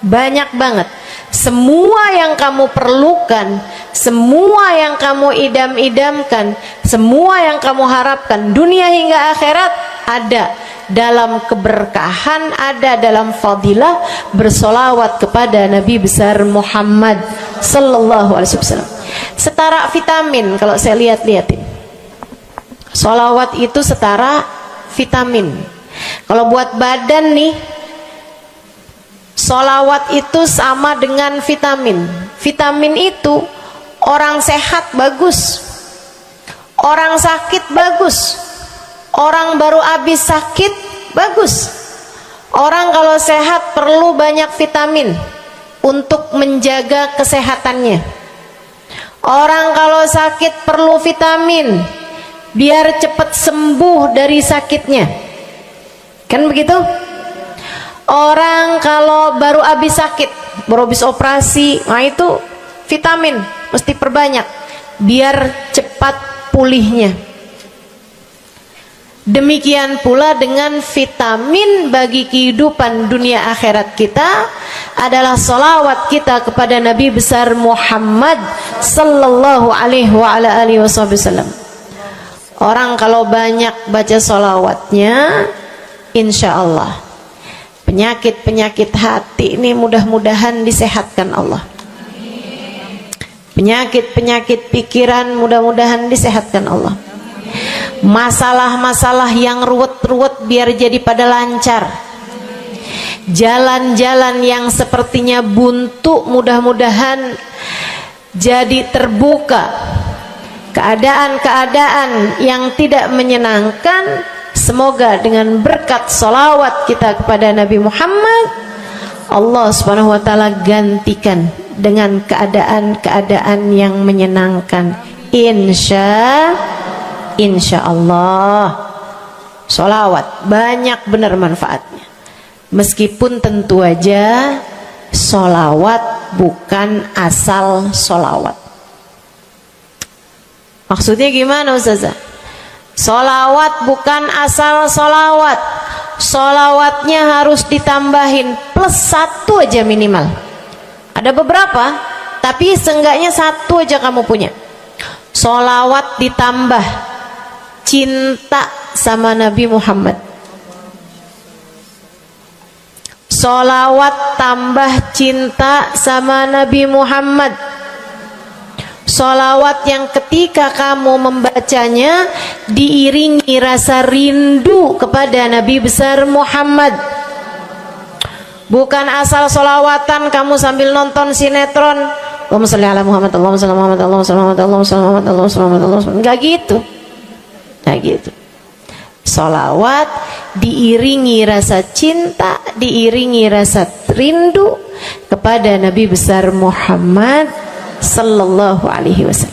banyak banget. Semua yang kamu perlukan, semua yang kamu idam-idamkan, semua yang kamu harapkan, dunia hingga akhirat ada dalam keberkahan, ada dalam fadilah bersolawat kepada Nabi besar Muhammad sallallahu alaihi wasallam. Setara vitamin kalau saya lihat-lihatin. Solawat itu setara vitamin. Kalau buat badan nih, solawat itu sama dengan vitamin. Vitamin itu orang sehat bagus, orang sakit bagus, orang baru habis sakit bagus. Orang kalau sehat perlu banyak vitamin untuk menjaga kesehatannya. Orang kalau sakit perlu vitamin biar cepat sembuh dari sakitnya. Kan begitu? Orang kalau baru habis sakit, baru habis operasi, nah itu vitamin mesti perbanyak biar cepat pulihnya. Demikian pula dengan vitamin bagi kehidupan dunia akhirat kita adalah salawat kita kepada Nabi besar Muhammad sallallahu alaihi wasallam. Orang kalau banyak baca salawatnya, insya Allah penyakit-penyakit hati ini mudah-mudahan disehatkan Allah. Penyakit-penyakit pikiran mudah-mudahan disehatkan Allah. Masalah-masalah yang ruwet-ruwet biar jadi pada lancar. Jalan-jalan yang sepertinya buntu mudah-mudahan jadi terbuka. Keadaan-keadaan yang tidak menyenangkan, semoga dengan berkat salawat kita kepada Nabi Muhammad, Allah subhanahu wa ta'ala gantikan dengan keadaan-keadaan yang menyenangkan. Insya Allah. Sholawat banyak benar manfaatnya. Meskipun tentu aja sholawat bukan asal sholawat. Maksudnya gimana Ustazah? Sholawat bukan asal sholawat. Sholawatnya harus ditambahin plus 1 aja minimal. Ada beberapa, tapi seenggaknya 1 aja kamu punya. Sholawat ditambah cinta sama Nabi Muhammad. Sholawat tambah cinta sama Nabi Muhammad. Sholawat yang ketika kamu membacanya diiringi rasa rindu kepada Nabi besar Muhammad. Bukan asal sholawatan kamu sambil nonton sinetron, Allahumma sholli ala Muhammad, Allahumma sholli ala Muhammad, Allahumma sholli ala Muhammad, Allahumma sholli ala Muhammad, Allahumma sholli ala Muhammad. Enggak gitu. Enggak gitu. Sholawat diiringi rasa cinta, diiringi rasa rindu kepada Nabi besar Muhammad sallallahu alaihi wasallam.